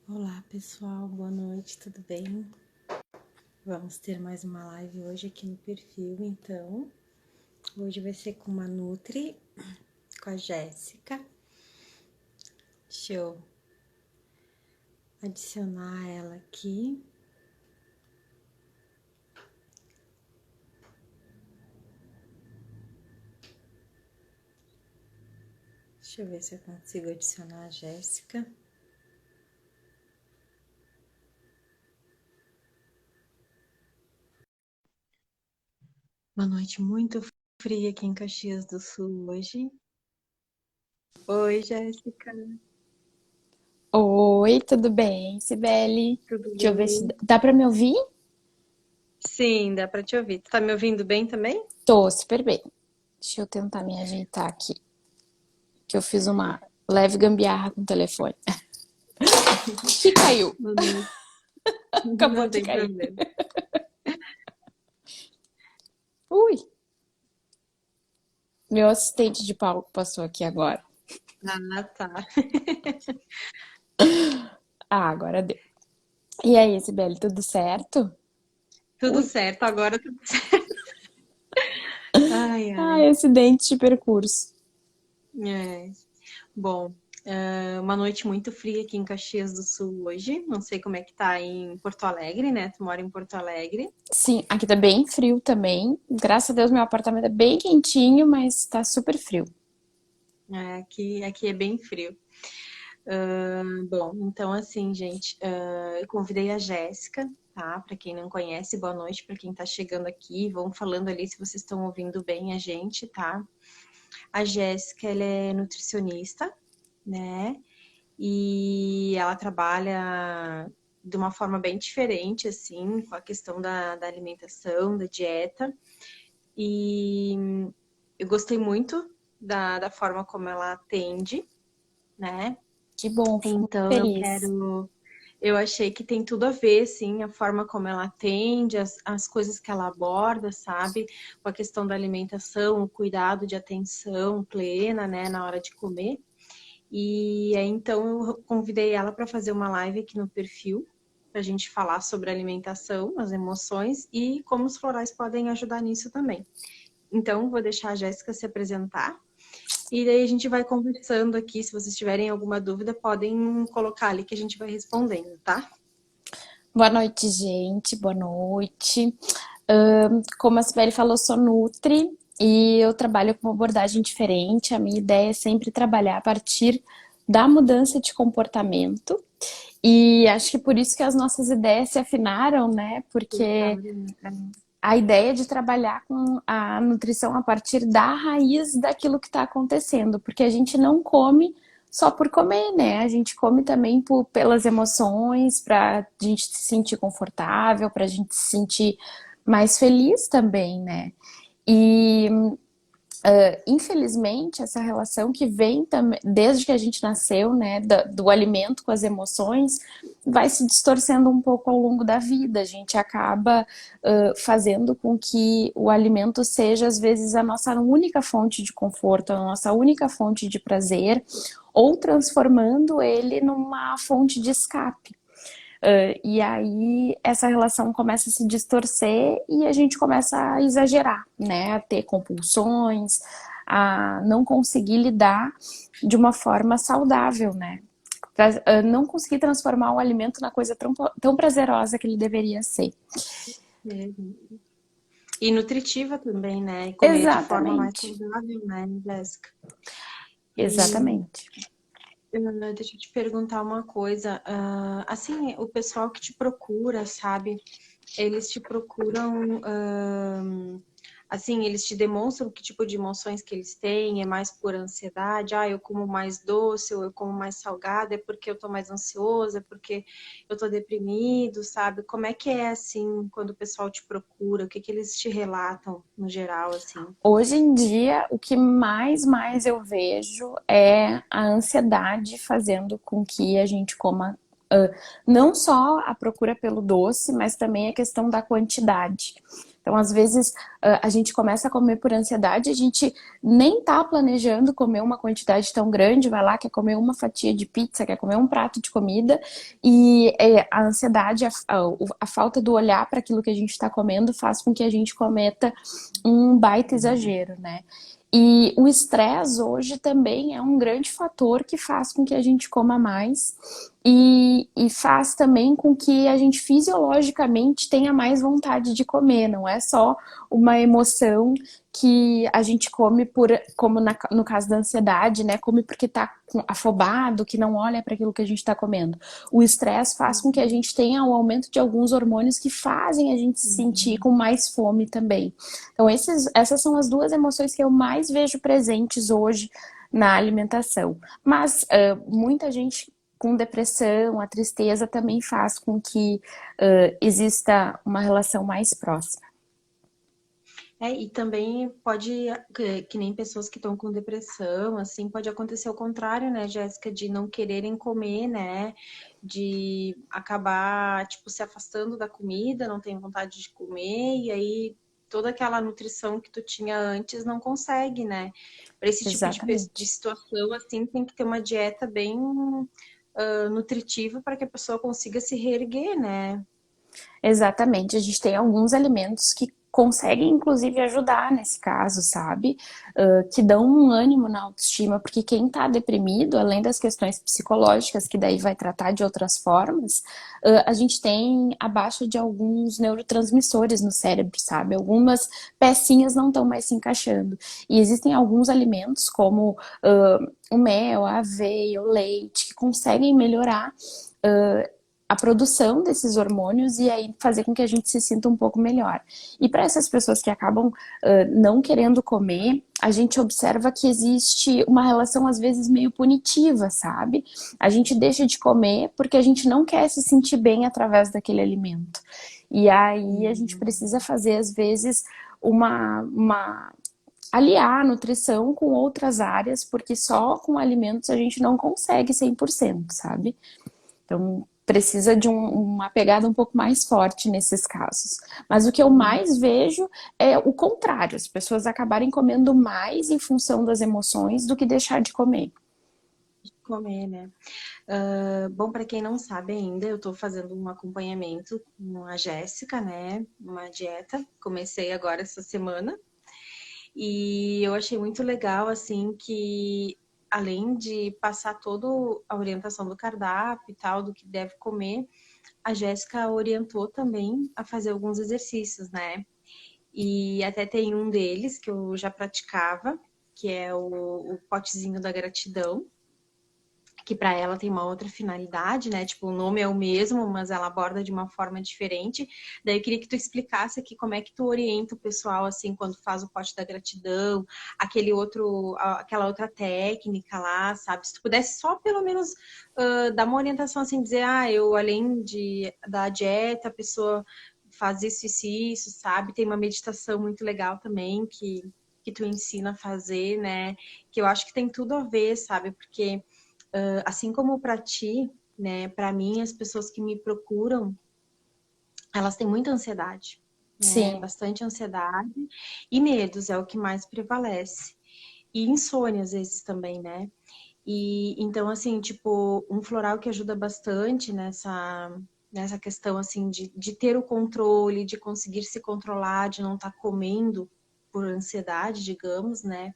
Olá pessoal, boa noite, tudo bem? Vamos ter mais uma live hoje aqui no perfil, então. Hoje vai ser com uma Nutri, com a Jéssica. Deixa eu adicionar ela aqui. Deixa eu ver se eu consigo adicionar a Jéssica. Uma noite muito fria aqui em Caxias do Sul hoje. Oi, Jéssica, Oi, tudo bem, Cibele? tudo Deixa eu ver se bem? dá pra me ouvir? Sim, dá pra te ouvir. Tu tá me ouvindo bem também? Tô super bem. Deixa eu tentar me ajeitar aqui, que eu fiz uma leve gambiarra com o telefone. Que caiu, Não, acabou não de tem cair. problema. Ui, meu assistente de palco passou aqui agora. Ah, tá. Ah, agora deu. E aí, Cibele, tudo certo? Tudo Ui, certo, agora tudo certo. Ai, ai. ai, acidente de percurso. É. Bom, uma noite muito fria aqui em Caxias do Sul hoje. Não sei como é que tá em Porto Alegre, né? Tu mora em Porto Alegre. Sim, aqui tá bem frio também. Graças a Deus, meu apartamento é bem quentinho, mas tá super frio. Aqui é bem frio. Bom, então assim, gente, eu convidei a Jéssica, tá? Para quem não conhece, boa noite para quem tá chegando aqui. Vão falando ali se vocês estão ouvindo bem a gente, tá? A Jéssica, ela é nutricionista, né? E ela trabalha de uma forma bem diferente, assim, com a questão da alimentação, da dieta. E eu gostei muito da forma como ela atende, né? Que bom, fico muito Então feliz. eu achei que tem tudo a ver, assim, a forma como ela atende, as coisas que ela aborda, sabe? Com a questão da alimentação, o cuidado de atenção plena, né, na hora de comer. E aí, então, eu convidei ela para fazer uma live aqui no perfil, para a gente falar sobre alimentação, as emoções e como os florais podem ajudar nisso também. Então, vou deixar a Jéssica se apresentar e daí a gente vai conversando aqui. Se vocês tiverem alguma dúvida, podem colocar ali que a gente vai respondendo, tá? Boa noite, gente. Boa noite. Como a Sibeli falou, sou Nutri e eu trabalho com uma abordagem diferente. A minha ideia é sempre trabalhar a partir da mudança de comportamento. E acho que por isso que as nossas ideias se afinaram, né? Porque a ideia de trabalhar com a nutrição a partir da raiz daquilo que está acontecendo, porque a gente não come só por comer, né? A gente come também pelas emoções, para a gente se sentir confortável, para a gente se sentir mais feliz também, né? E infelizmente, essa relação que vem também, desde que a gente nasceu, né, do alimento com as emoções, vai se distorcendo um pouco ao longo da vida. A gente acaba fazendo com que o alimento seja, às vezes, a nossa única fonte de conforto, a nossa única fonte de prazer, ou transformando ele numa fonte de escape. E aí essa relação começa a se distorcer e a gente começa a exagerar, né? A ter compulsões, a não conseguir lidar de uma forma saudável, né? Pra não conseguir transformar o alimento na coisa tão prazerosa que ele deveria ser. É. E nutritiva também, né? E comer de forma mais Exatamente. saudável, né, Jéssica? E Exatamente. deixa eu te perguntar uma coisa. Assim, o pessoal que te procura, sabe? Eles te procuram, assim, eles te demonstram que tipo de emoções que eles têm, é mais por ansiedade, eu como mais doce, ou eu como mais salgado, é porque eu tô mais ansiosa, é porque eu tô deprimido, sabe? Como é que é, assim, quando o pessoal te procura, o que que eles te relatam, no geral, assim? Hoje em dia, o que mais eu vejo é a ansiedade fazendo com que a gente coma não só a procura pelo doce, mas também a questão da quantidade. Então, às vezes, a gente começa a comer por ansiedade, a gente nem tá planejando comer uma quantidade tão grande, vai lá, quer comer uma fatia de pizza, quer comer um prato de comida, e a ansiedade, a falta do olhar para aquilo que a gente está comendo faz com que a gente cometa um baita exagero, né? E o estresse hoje também é um grande fator que faz com que a gente coma mais e faz também com que a gente fisiologicamente tenha mais vontade de comer. Não é só uma emoção que a gente come como no caso da ansiedade, né? Come porque tá afobado, que não olha para aquilo que a gente está comendo. O estresse faz com que a gente tenha um aumento de alguns hormônios que fazem a gente se sentir com mais fome também. Então, essas são as duas emoções que eu mais vejo presentes hoje na alimentação. Mas muita gente com depressão, a tristeza também faz com que exista uma relação mais próxima. E também pode, que nem pessoas que estão com depressão, assim, pode acontecer o contrário, né, Jéssica, de não quererem comer, né, de acabar, tipo, se afastando da comida, não tem vontade de comer, e aí toda aquela nutrição que tu tinha antes não consegue, né? Para esse tipo de Exatamente. situação, assim, tem que ter uma dieta bem nutritiva para que a pessoa consiga se reerguer, né? Exatamente, a gente tem alguns alimentos que conseguem, inclusive, ajudar nesse caso, sabe? Que dão um ânimo na autoestima, porque quem tá deprimido, além das questões psicológicas, que daí vai tratar de outras formas, a gente tem a baixa de alguns neurotransmissores no cérebro, sabe? Algumas pecinhas não estão mais se encaixando. E existem alguns alimentos, como o mel, a aveia, o leite, que conseguem melhorar a produção desses hormônios e aí fazer com que a gente se sinta um pouco melhor. E para essas pessoas que acabam não querendo comer, a gente observa que existe uma relação às vezes meio punitiva, sabe? A gente deixa de comer porque a gente não quer se sentir bem através daquele alimento. E aí a gente precisa fazer às vezes uma aliar a nutrição com outras áreas, porque só com alimentos a gente não consegue 100%, sabe? Então, precisa de uma pegada um pouco mais forte nesses casos. Mas o que eu mais vejo é o contrário, as pessoas acabarem comendo mais em função das emoções do que deixar de comer. Comer, né? Bom, para quem não sabe ainda, eu estou fazendo um acompanhamento com a Jéssica, né? Uma dieta. Comecei agora essa semana. E eu achei muito legal, assim, que além de passar toda a orientação do cardápio e tal, do que deve comer, a Jéssica orientou também a fazer alguns exercícios, né? E até tem um deles que eu já praticava, que é o potezinho da gratidão, que para ela tem uma outra finalidade, né? Tipo, o nome é o mesmo, mas ela aborda de uma forma diferente. Daí eu queria que tu explicasse aqui como é que tu orienta o pessoal, assim, quando faz o pote da gratidão, aquela outra técnica lá, sabe? Se tu pudesse só pelo menos dar uma orientação, assim, dizer, eu além da dieta, a pessoa faz isso, sabe? Tem uma meditação muito legal também que tu ensina a fazer, né? Que eu acho que tem tudo a ver, sabe? Porque assim como para ti, né, para mim, as pessoas que me procuram, elas têm muita ansiedade, né, Sim, bastante ansiedade e medos é o que mais prevalece. E insônia às vezes também, né? E então assim, tipo, um floral que ajuda bastante nessa questão assim de ter o controle, de conseguir se controlar, de não estar comendo por ansiedade, digamos, né?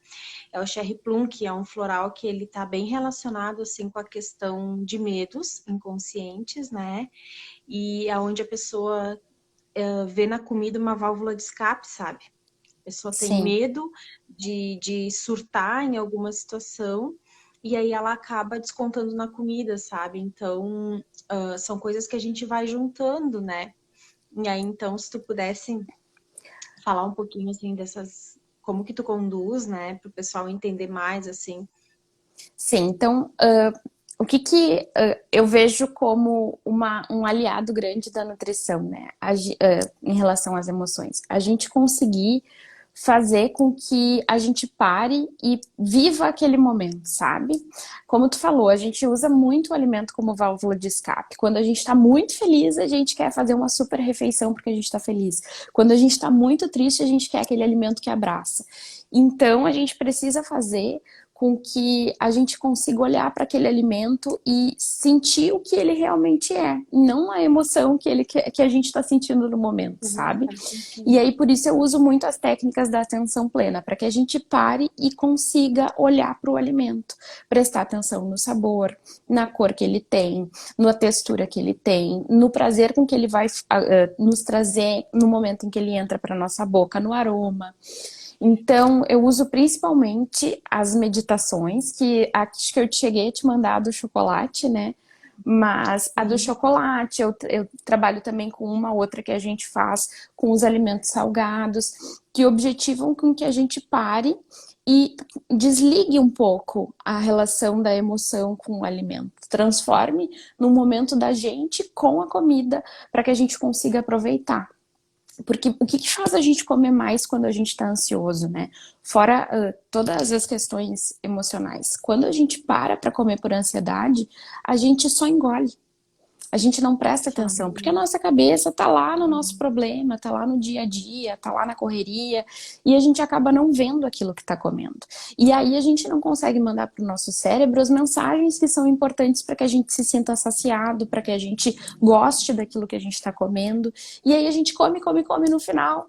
É o Cherry Plum, que é um floral que ele está bem relacionado assim com a questão de medos inconscientes, né? E aonde a pessoa vê na comida uma válvula de escape, sabe? A pessoa tem sim. medo de surtar em alguma situação e aí ela acaba descontando na comida, sabe? Então, são coisas que a gente vai juntando, né? E aí, então, se tu pudesse falar um pouquinho, assim, como que tu conduz, né? Para o pessoal entender mais, assim. Sim, então, o que eu vejo como um aliado grande da nutrição, né, em relação às emoções? A gente conseguir fazer com que a gente pare e viva aquele momento, sabe? Como tu falou, a gente usa muito o alimento como válvula de escape. Quando a gente está muito feliz, a gente quer fazer uma super refeição porque a gente está feliz. Quando a gente está muito triste, a gente quer aquele alimento que abraça. Então, a gente precisa fazer com que a gente consiga olhar para aquele alimento e sentir o que ele realmente é, não a emoção que a gente está sentindo no momento, sabe? E aí, por isso, eu uso muito as técnicas da atenção plena, para que a gente pare e consiga olhar para o alimento, prestar atenção no sabor, na cor que ele tem, na textura que ele tem, no prazer com que ele vai nos trazer no momento em que ele entra para nossa boca, no aroma. Então, eu uso principalmente as meditações, que acho que eu cheguei a te mandar do chocolate, né? Mas a do chocolate, eu trabalho também com uma outra que a gente faz com os alimentos salgados, que objetivam com que a gente pare e desligue um pouco a relação da emoção com o alimento. Transforme no momento da gente com a comida para que a gente consiga aproveitar. Porque o que faz a gente comer mais quando a gente está ansioso, né? Fora todas as questões emocionais. Quando a gente para comer por ansiedade, a gente só engole. A gente não presta atenção, porque a nossa cabeça tá lá no nosso problema, tá lá no dia a dia, tá lá na correria, e a gente acaba não vendo aquilo que tá comendo. E aí a gente não consegue mandar pro nosso cérebro as mensagens que são importantes para que a gente se sinta saciado, para que a gente goste daquilo que a gente tá comendo. E aí a gente come, come, come, no final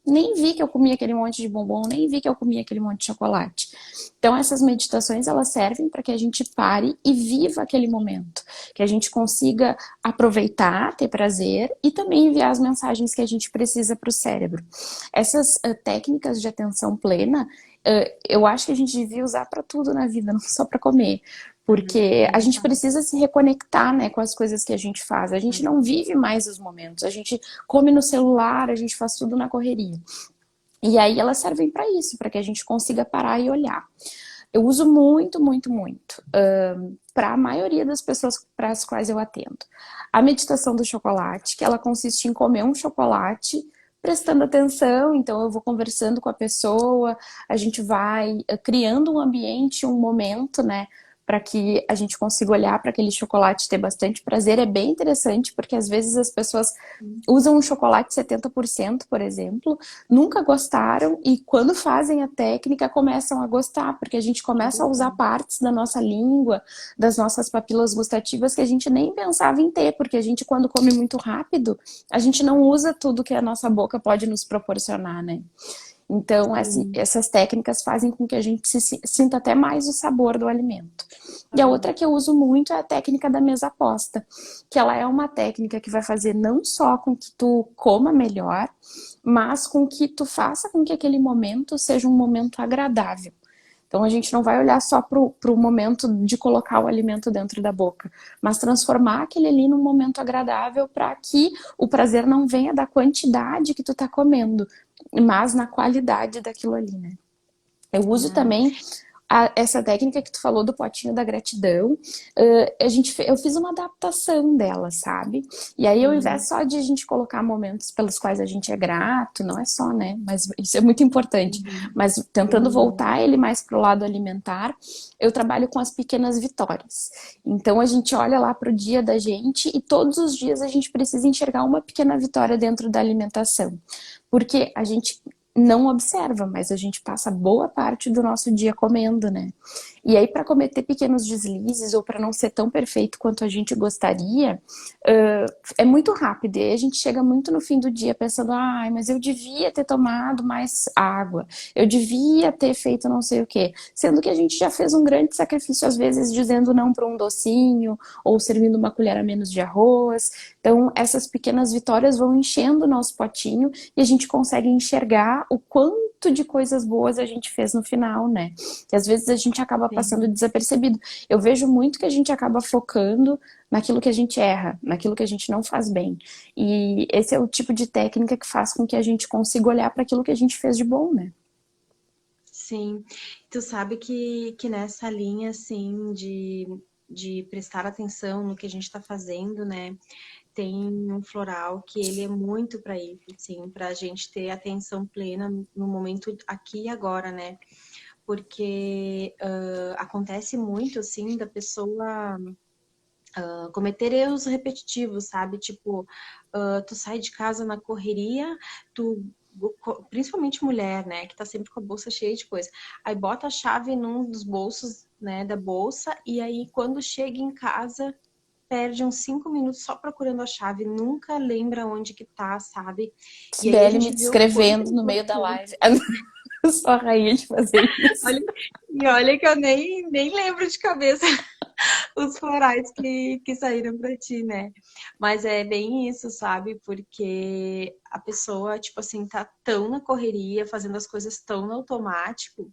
nem vi que eu comi aquele monte de bombom, nem vi que eu comi aquele monte de chocolate. Então essas meditações, elas servem para que a gente pare e viva aquele momento, que a gente consiga aproveitar, ter prazer e também enviar as mensagens que a gente precisa para o cérebro. Essas técnicas de atenção plena, eu acho que a gente devia usar para tudo na vida, não só para comer. Porque a gente precisa se reconectar, né, com as coisas que a gente faz. A gente não vive mais os momentos. A gente come no celular, a gente faz tudo na correria. E aí elas servem para isso, para que a gente consiga parar e olhar. Eu uso muito, muito, muito. Para a maioria das pessoas para as quais eu atendo. A meditação do chocolate, que ela consiste em comer um chocolate prestando atenção, então eu vou conversando com a pessoa, a gente vai criando um ambiente, um momento, né, para que a gente consiga olhar para aquele chocolate e ter bastante prazer. É bem interessante, porque às vezes as pessoas usam um chocolate 70%, por exemplo, nunca gostaram e quando fazem a técnica começam a gostar, porque a gente começa a usar partes da nossa língua, das nossas papilas gustativas que a gente nem pensava em ter, porque a gente, quando come muito rápido, a gente não usa tudo que a nossa boca pode nos proporcionar, né? Então, essas técnicas fazem com que a gente sinta até mais o sabor do alimento. E a outra que eu uso muito é a técnica da mesa posta, que ela é uma técnica que vai fazer não só com que tu coma melhor, mas com que tu faça com que aquele momento seja um momento agradável. Então, a gente não vai olhar só para o momento de colocar o alimento dentro da boca, mas transformar aquele ali num momento agradável para que o prazer não venha da quantidade que tu tá comendo, mas na qualidade daquilo ali, né? Eu uso também essa técnica que tu falou do potinho da gratidão. Eu fiz uma adaptação dela, sabe? E aí, ao invés só de a gente colocar momentos pelos quais a gente é grato, não é só, né? Mas isso é muito importante. Mas tentando voltar ele mais pro lado alimentar, eu trabalho com as pequenas vitórias. Então, a gente olha lá pro dia da gente e todos os dias a gente precisa enxergar uma pequena vitória dentro da alimentação. Porque a gente não observa, mas a gente passa boa parte do nosso dia comendo, né? E aí, para cometer pequenos deslizes ou para não ser tão perfeito quanto a gente gostaria, é muito rápido. E aí a gente chega muito no fim do dia pensando, ai, mas eu devia ter tomado mais água, eu devia ter feito não sei o quê. Sendo que a gente já fez um grande sacrifício, às vezes, dizendo não para um docinho ou servindo uma colher a menos de arroz. Então, essas pequenas vitórias vão enchendo o nosso potinho e a gente consegue enxergar o quanto de coisas boas a gente fez no final, né? E às vezes a gente acaba passando desapercebido. Eu vejo muito que a gente acaba focando naquilo que a gente erra, naquilo que a gente não faz bem. E esse é o tipo de técnica que faz com que a gente consiga olhar para aquilo que a gente fez de bom, né? Sim. Tu sabe que nessa linha, assim, de prestar atenção no que a gente está fazendo, né? tem um floral que ele é muito para isso, assim, para a gente ter atenção plena no momento aqui e agora, né? Porque acontece muito, assim, da pessoa cometer erros repetitivos, sabe? Tipo, tu sai de casa na correria, tu principalmente mulher, né, que tá sempre com a bolsa cheia de coisa. Aí bota a chave num dos bolsos, né, da bolsa, e aí quando chega em casa, perde uns 5 minutos só procurando a chave, nunca lembra onde que tá, sabe? E aí a Sibeli me gente vê o quanto é descrevendo no meio da importante. live. Eu sou a rainha de fazer isso. Olha, e olha que eu nem lembro de cabeça os florais que saíram pra ti, né? Mas é bem isso, sabe? Porque a pessoa, tipo assim, tá tão na correria, fazendo as coisas tão no automático,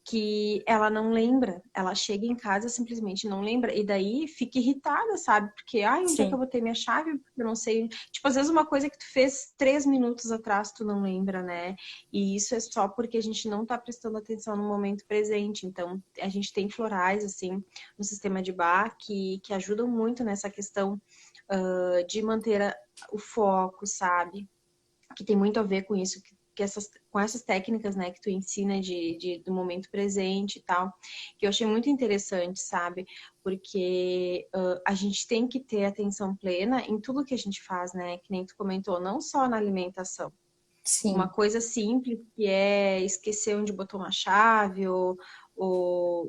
que ela não lembra. Ela chega em casa simplesmente não lembra. E daí fica irritada, sabe? Porque, ai, onde é que eu Sim, botei minha chave? Porque eu não sei. Tipo, às vezes uma coisa que tu fez 3 minutos atrás, tu não lembra, né? E isso é só porque a gente não tá prestando atenção no momento presente. Então, a gente tem florais, assim, no sistema de Bach que ajudam muito nessa questão de manter o foco, sabe? Que tem muito a ver com isso, com essas técnicas, né, que tu ensina do momento presente e tal, que eu achei muito interessante, sabe? Porque a gente tem que ter atenção plena em tudo que a gente faz, né? Que nem tu comentou, não só na alimentação. Uma sim. coisa simples que é esquecer onde botou uma chave ou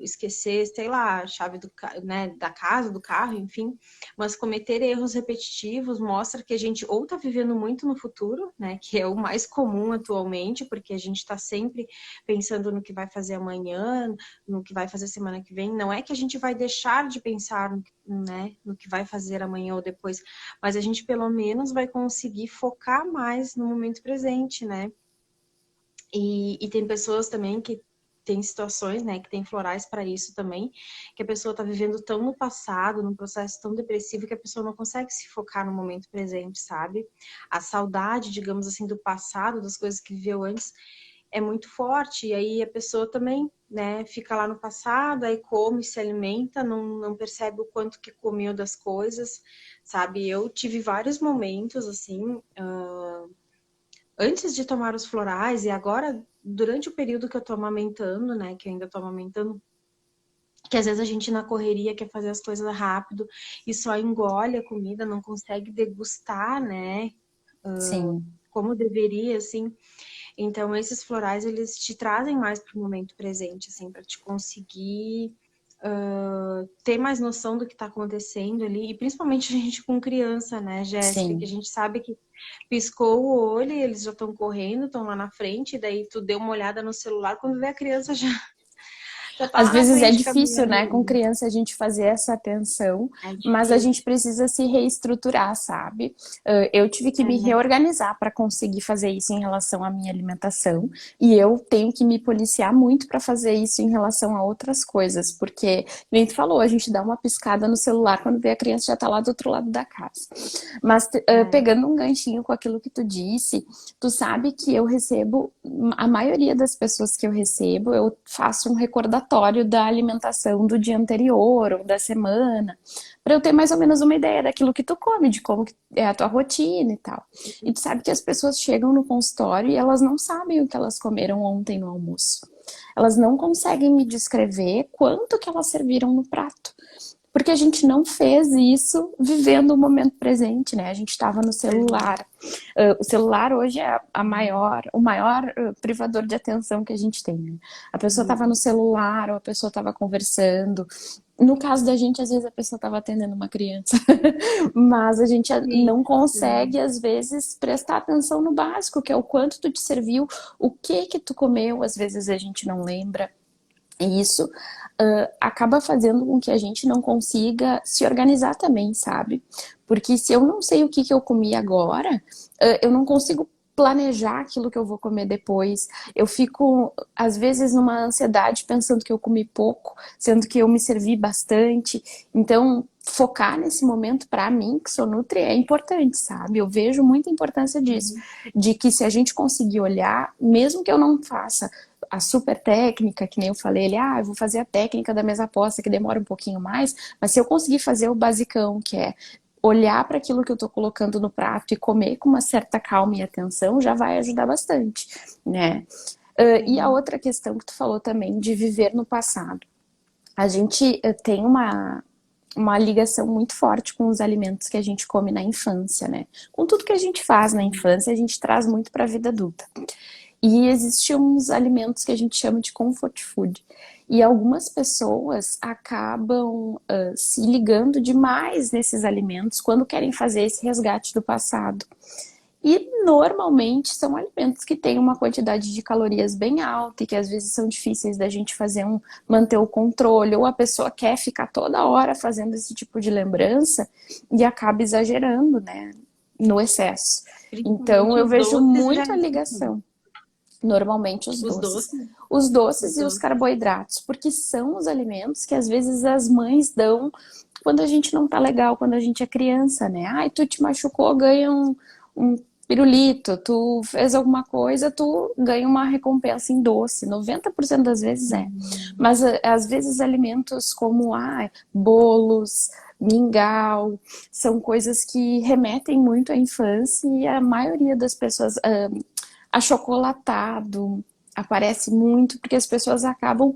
esquecer, sei lá, a chave né, da casa, do carro, enfim. Mas cometer erros repetitivos mostra que a gente ou está vivendo muito no futuro, né, que é o mais comum atualmente, porque a gente está sempre pensando no que vai fazer amanhã, no que vai fazer semana que vem. Não é que a gente vai deixar de pensar né, no que vai fazer amanhã ou depois, mas a gente pelo menos vai conseguir focar mais no momento presente, né? E tem pessoas também que tem situações, né, que tem florais para isso também, que a pessoa está vivendo tão no passado, num processo tão depressivo que a pessoa não consegue se focar no momento presente, sabe? A saudade, digamos assim, do passado, das coisas que viveu antes, é muito forte, e aí a pessoa também, né, fica lá no passado, aí come, se alimenta, não percebe o quanto que comeu das coisas, sabe? Eu tive vários momentos, assim, antes de tomar os florais, e agora, durante o período que eu tô amamentando, né, que eu ainda tô amamentando, que às vezes a gente na correria quer fazer as coisas rápido e só engole a comida, não consegue degustar, né, Sim. como deveria, assim. Então, esses florais, eles te trazem mais para o momento presente, assim, para te conseguir ter mais noção do que está acontecendo ali, e principalmente a gente com criança, né, Jéssica, que a Sim. gente sabe que piscou o olho e eles já estão correndo, estão lá na frente, e daí tu deu uma olhada no celular, quando vê a criança já tá Às lá na vezes é frente difícil, caminhando né, com ali. criança a gente fazer essa atenção, É mas a gente difícil. precisa se reestruturar, sabe? Eu tive que me É, reorganizar para conseguir fazer isso em relação à minha alimentação, e eu tenho que me policiar muito para fazer isso em relação a outras coisas, porque, nem tu falou, a gente dá uma piscada no celular quando vê a criança já tá lá do outro lado da casa. Mas é. pegando um ganchinho com aquilo que tu disse, tu sabe que eu recebo, a maioria das pessoas que eu recebo, eu faço um recordatório da alimentação do dia anterior ou da semana, para eu ter mais ou menos uma ideia daquilo que tu come, de como é a tua rotina e tal. E tu sabe que as pessoas chegam no consultório e elas não sabem o que elas comeram ontem no almoço. Elas não conseguem me descrever quanto que elas serviram no prato. Porque a gente não fez isso vivendo o momento presente, né? A gente estava no celular. O celular hoje é o maior privador de atenção que a gente tem. Né? A pessoa estava no celular, ou a pessoa estava conversando. No caso da gente, às vezes a pessoa estava atendendo uma criança, mas a gente Sim, não consegue, sim. às vezes, prestar atenção no básico, que é o quanto tu te serviu, o que que tu comeu, às vezes a gente não lembra. E isso acaba fazendo com que a gente não consiga se organizar também, sabe? Porque se eu não sei o que que eu comi agora, eu não consigo planejar aquilo que eu vou comer depois. Eu fico, às vezes, numa ansiedade pensando que eu comi pouco, sendo que eu me servi bastante. Então, focar nesse momento, para mim, que sou nutri, é importante, sabe? Eu vejo muita importância disso. Sim. De que se a gente conseguir olhar, mesmo que eu não faça a super técnica, que nem eu falei, eu vou fazer a técnica da mesa posta, que demora um pouquinho mais, mas se eu conseguir fazer o basicão, que é olhar para aquilo que eu tô colocando no prato e comer com uma certa calma e atenção já vai ajudar bastante, né? E a outra questão que tu falou também de viver no passado. A gente tem uma ligação muito forte com os alimentos que a gente come na infância, né? Com tudo que a gente faz na infância, a gente traz muito para a vida adulta. E existem uns alimentos que a gente chama de comfort food. E algumas pessoas acabam se ligando demais nesses alimentos quando querem fazer esse resgate do passado. E normalmente são alimentos que têm uma quantidade de calorias bem alta e que às vezes são difíceis da gente manter o controle, ou a pessoa quer ficar toda hora fazendo esse tipo de lembrança e acaba exagerando, né, no excesso. Então Principalmente eu os vejo doces já. muita ligação. Normalmente os Os doces. doces? Os doces Os e os doces. carboidratos, porque são os alimentos que às vezes as mães dão quando a gente não tá legal, quando a gente é criança, né? Ai, tu te machucou, ganha um pirulito, tu fez alguma coisa, tu ganha uma recompensa em doce. 90% das vezes é. Mas às vezes alimentos como bolos, mingau, são coisas que remetem muito à infância e a maioria das pessoas, achocolatado aparece muito porque as pessoas acabam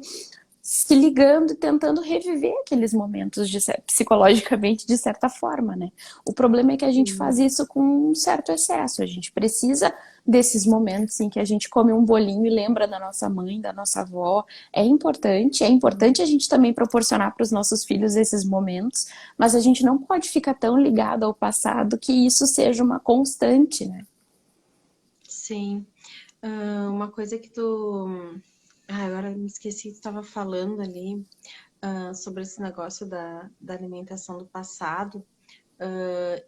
se ligando e tentando reviver aqueles momentos psicologicamente de certa forma, né? O problema é que a gente faz isso com um certo excesso. A gente precisa desses momentos em que a gente come um bolinho e lembra da nossa mãe, da nossa avó. É importante a gente também proporcionar para os nossos filhos esses momentos, mas a gente não pode ficar tão ligado ao passado que isso seja uma constante, né? Sim. Uma coisa que tu. Agora me esqueci que tu estava falando ali sobre esse negócio da alimentação do passado.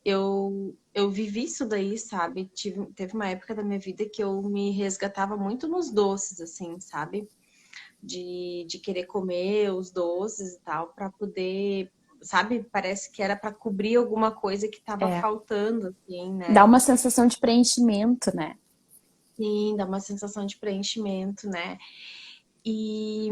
Eu vivi isso daí, sabe? Teve uma época da minha vida que eu me resgatava muito nos doces, assim, sabe? De querer comer os doces e tal, para poder, sabe? Parece que era para cobrir alguma coisa que estava É, faltando, assim, dá né? uma sensação de preenchimento, né? Sim, dá uma sensação de preenchimento, né? E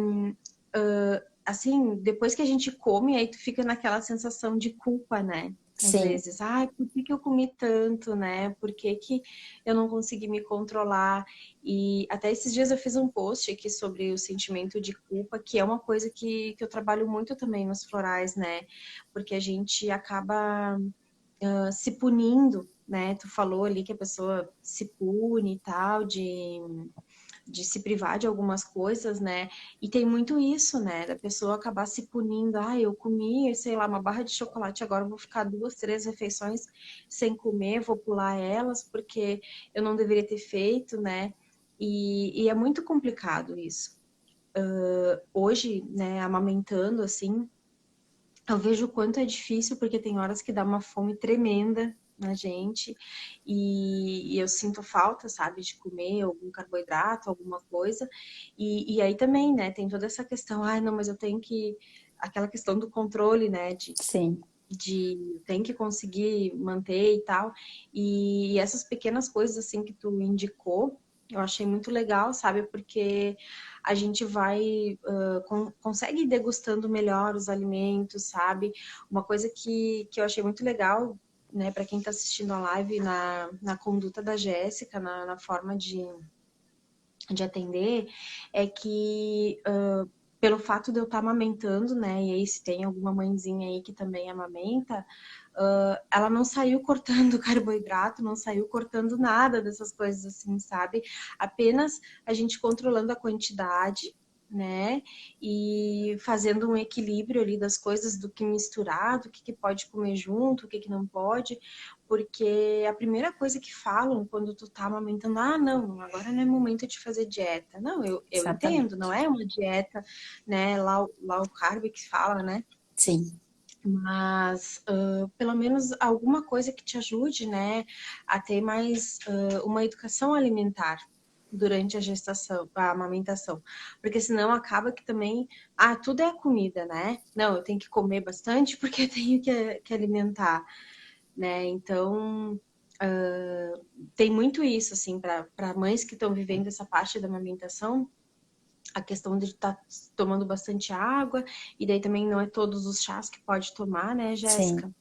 assim, depois que a gente come, aí tu fica naquela sensação de culpa, né? Às Sim. vezes, ai, por que que eu comi tanto, né? Por que que eu não consegui me controlar? E até esses dias eu fiz um post aqui sobre o sentimento de culpa, que é uma coisa que eu trabalho muito também nos florais, né? Porque a gente acaba se punindo, né? Tu falou ali que a pessoa se pune e tal, de se privar de algumas coisas, né? E tem muito isso, né? Da pessoa acabar se punindo. Ah, eu comi, sei lá, uma barra de chocolate, agora eu vou ficar 2, 3 refeições sem comer, vou pular elas porque eu não deveria ter feito, né? E é muito complicado isso. Hoje, né, amamentando, assim, eu vejo o quanto é difícil, porque tem horas que dá uma fome tremenda na gente e eu sinto falta, sabe, de comer algum carboidrato, alguma coisa. E aí também, né, tem toda essa questão, ai, não, mas eu tenho que. Aquela questão do controle, né, Sim. de tem que conseguir manter e tal. E essas pequenas coisas, assim, que tu indicou, eu achei muito legal, sabe, porque a gente vai, consegue ir degustando melhor os alimentos, sabe? Uma coisa que eu achei muito legal, né, para quem está assistindo a live, na conduta da Jéssica, na forma de atender, é que pelo fato de eu estar amamentando, né, e aí se tem alguma mãezinha aí que também amamenta, ela não saiu cortando carboidrato, não saiu cortando nada dessas coisas assim, sabe? Apenas a gente controlando a quantidade, né? E fazendo um equilíbrio ali das coisas, do que misturar, do que pode comer junto, o que não pode, porque a primeira coisa que falam quando tu tá amamentando, não, agora não é momento de fazer dieta. Não, eu entendo, não Exatamente. é uma dieta, né, low carb que fala, né? Sim. Mas pelo menos alguma coisa que te ajude, né, a ter mais uma educação alimentar durante a gestação, a amamentação, porque senão acaba que também, tudo é comida, né? Não, eu tenho que comer bastante porque eu tenho que alimentar, né? Então tem muito isso, assim, para mães que estão vivendo essa parte da amamentação, a questão de estar tomando bastante água, e daí também não é todos os chás que pode tomar, né, Sim. Jéssica?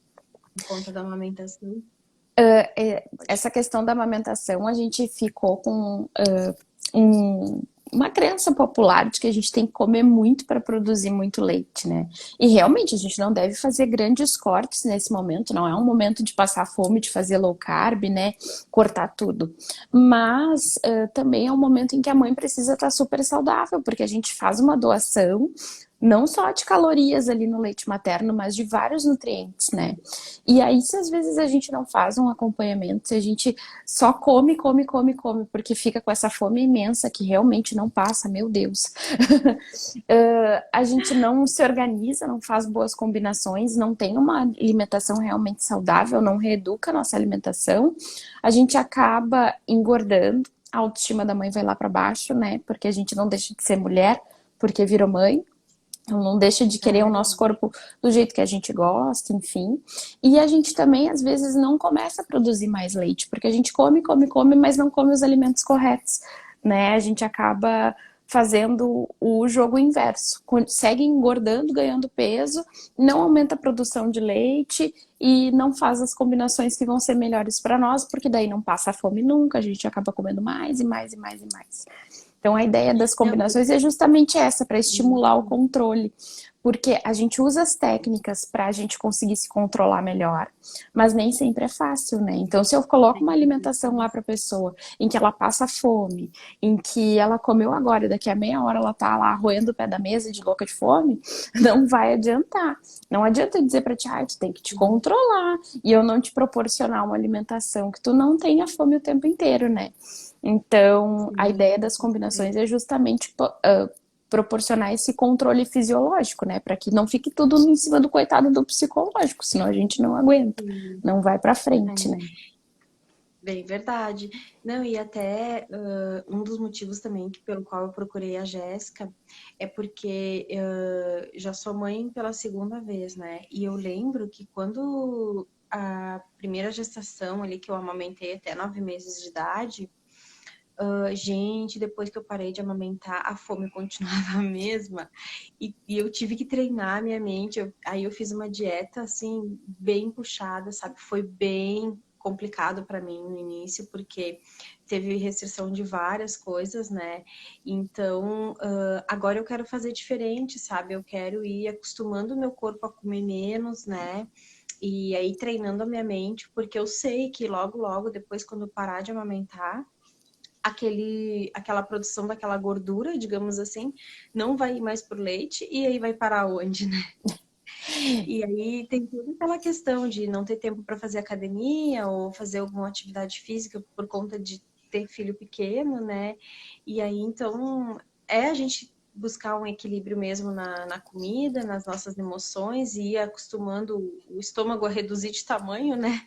por conta da amamentação? Essa questão da amamentação, a gente ficou com uma crença popular de que a gente tem que comer muito para produzir muito leite, né? E realmente a gente não deve fazer grandes cortes nesse momento, não é um momento de passar fome, de fazer low carb, né? Cortar tudo. Mas também é um momento em que a mãe precisa estar super saudável, porque a gente faz uma doação não só de calorias ali no leite materno, mas de vários nutrientes, né? E aí, se às vezes a gente não faz um acompanhamento, se a gente só come, come, come, come, porque fica com essa fome imensa que realmente não passa, meu Deus. A gente não se organiza, não faz boas combinações, não tem uma alimentação realmente saudável, não reeduca a nossa alimentação, a gente acaba engordando, a autoestima da mãe vai lá para baixo, né? Porque a gente não deixa de ser mulher, porque virou mãe. Não deixa de querer o nosso corpo do jeito que a gente gosta, enfim. E a gente também, às vezes, não começa a produzir mais leite, porque a gente come, come, come, mas não come os alimentos corretos, né? A gente acaba fazendo o jogo inverso. Segue engordando, ganhando peso, não aumenta a produção de leite e não faz as combinações que vão ser melhores para nós, porque daí não passa fome nunca, a gente acaba comendo mais e mais e mais e mais. Então, a ideia das combinações é justamente essa, para estimular o controle. Porque a gente usa as técnicas para a gente conseguir se controlar melhor, mas nem sempre é fácil, né? Então, se eu coloco uma alimentação lá para a pessoa, em que ela passa fome, em que ela comeu agora e daqui a meia hora ela tá lá roendo o pé da mesa de louca de fome, não vai adiantar. Não adianta eu dizer para ti, tu tem que te controlar, e eu não te proporcionar uma alimentação que tu não tenha fome o tempo inteiro, né? Então, a ideia das combinações é justamente proporcionar esse controle fisiológico, né? Para que não fique tudo em cima do coitado do psicológico, senão a gente não aguenta, não vai para frente, né? Bem, verdade. Não, e até um dos motivos também pelo qual eu procurei a Jéssica é porque já sou mãe pela segunda vez, né? E eu lembro que quando a primeira gestação ali que eu amamentei até 9 meses de idade, gente, depois que eu parei de amamentar, a fome continuava a mesma. E eu tive que treinar a minha mente. Aí eu fiz uma dieta, assim, bem puxada, sabe? Foi bem complicado para mim no início, porque teve restrição de várias coisas, né? Então, agora eu quero fazer diferente, sabe? Eu quero ir acostumando o meu corpo a comer menos, né? E aí treinando a minha mente, porque eu sei que logo, logo, depois, quando eu parar de amamentar, aquela produção daquela gordura, digamos assim, não vai ir mais pro leite, e aí vai parar onde, né? E aí tem toda aquela questão de não ter tempo para fazer academia ou fazer alguma atividade física por conta de ter filho pequeno, né? E aí, então, a gente buscar um equilíbrio mesmo na comida, nas nossas emoções e ir acostumando o estômago a reduzir de tamanho, né?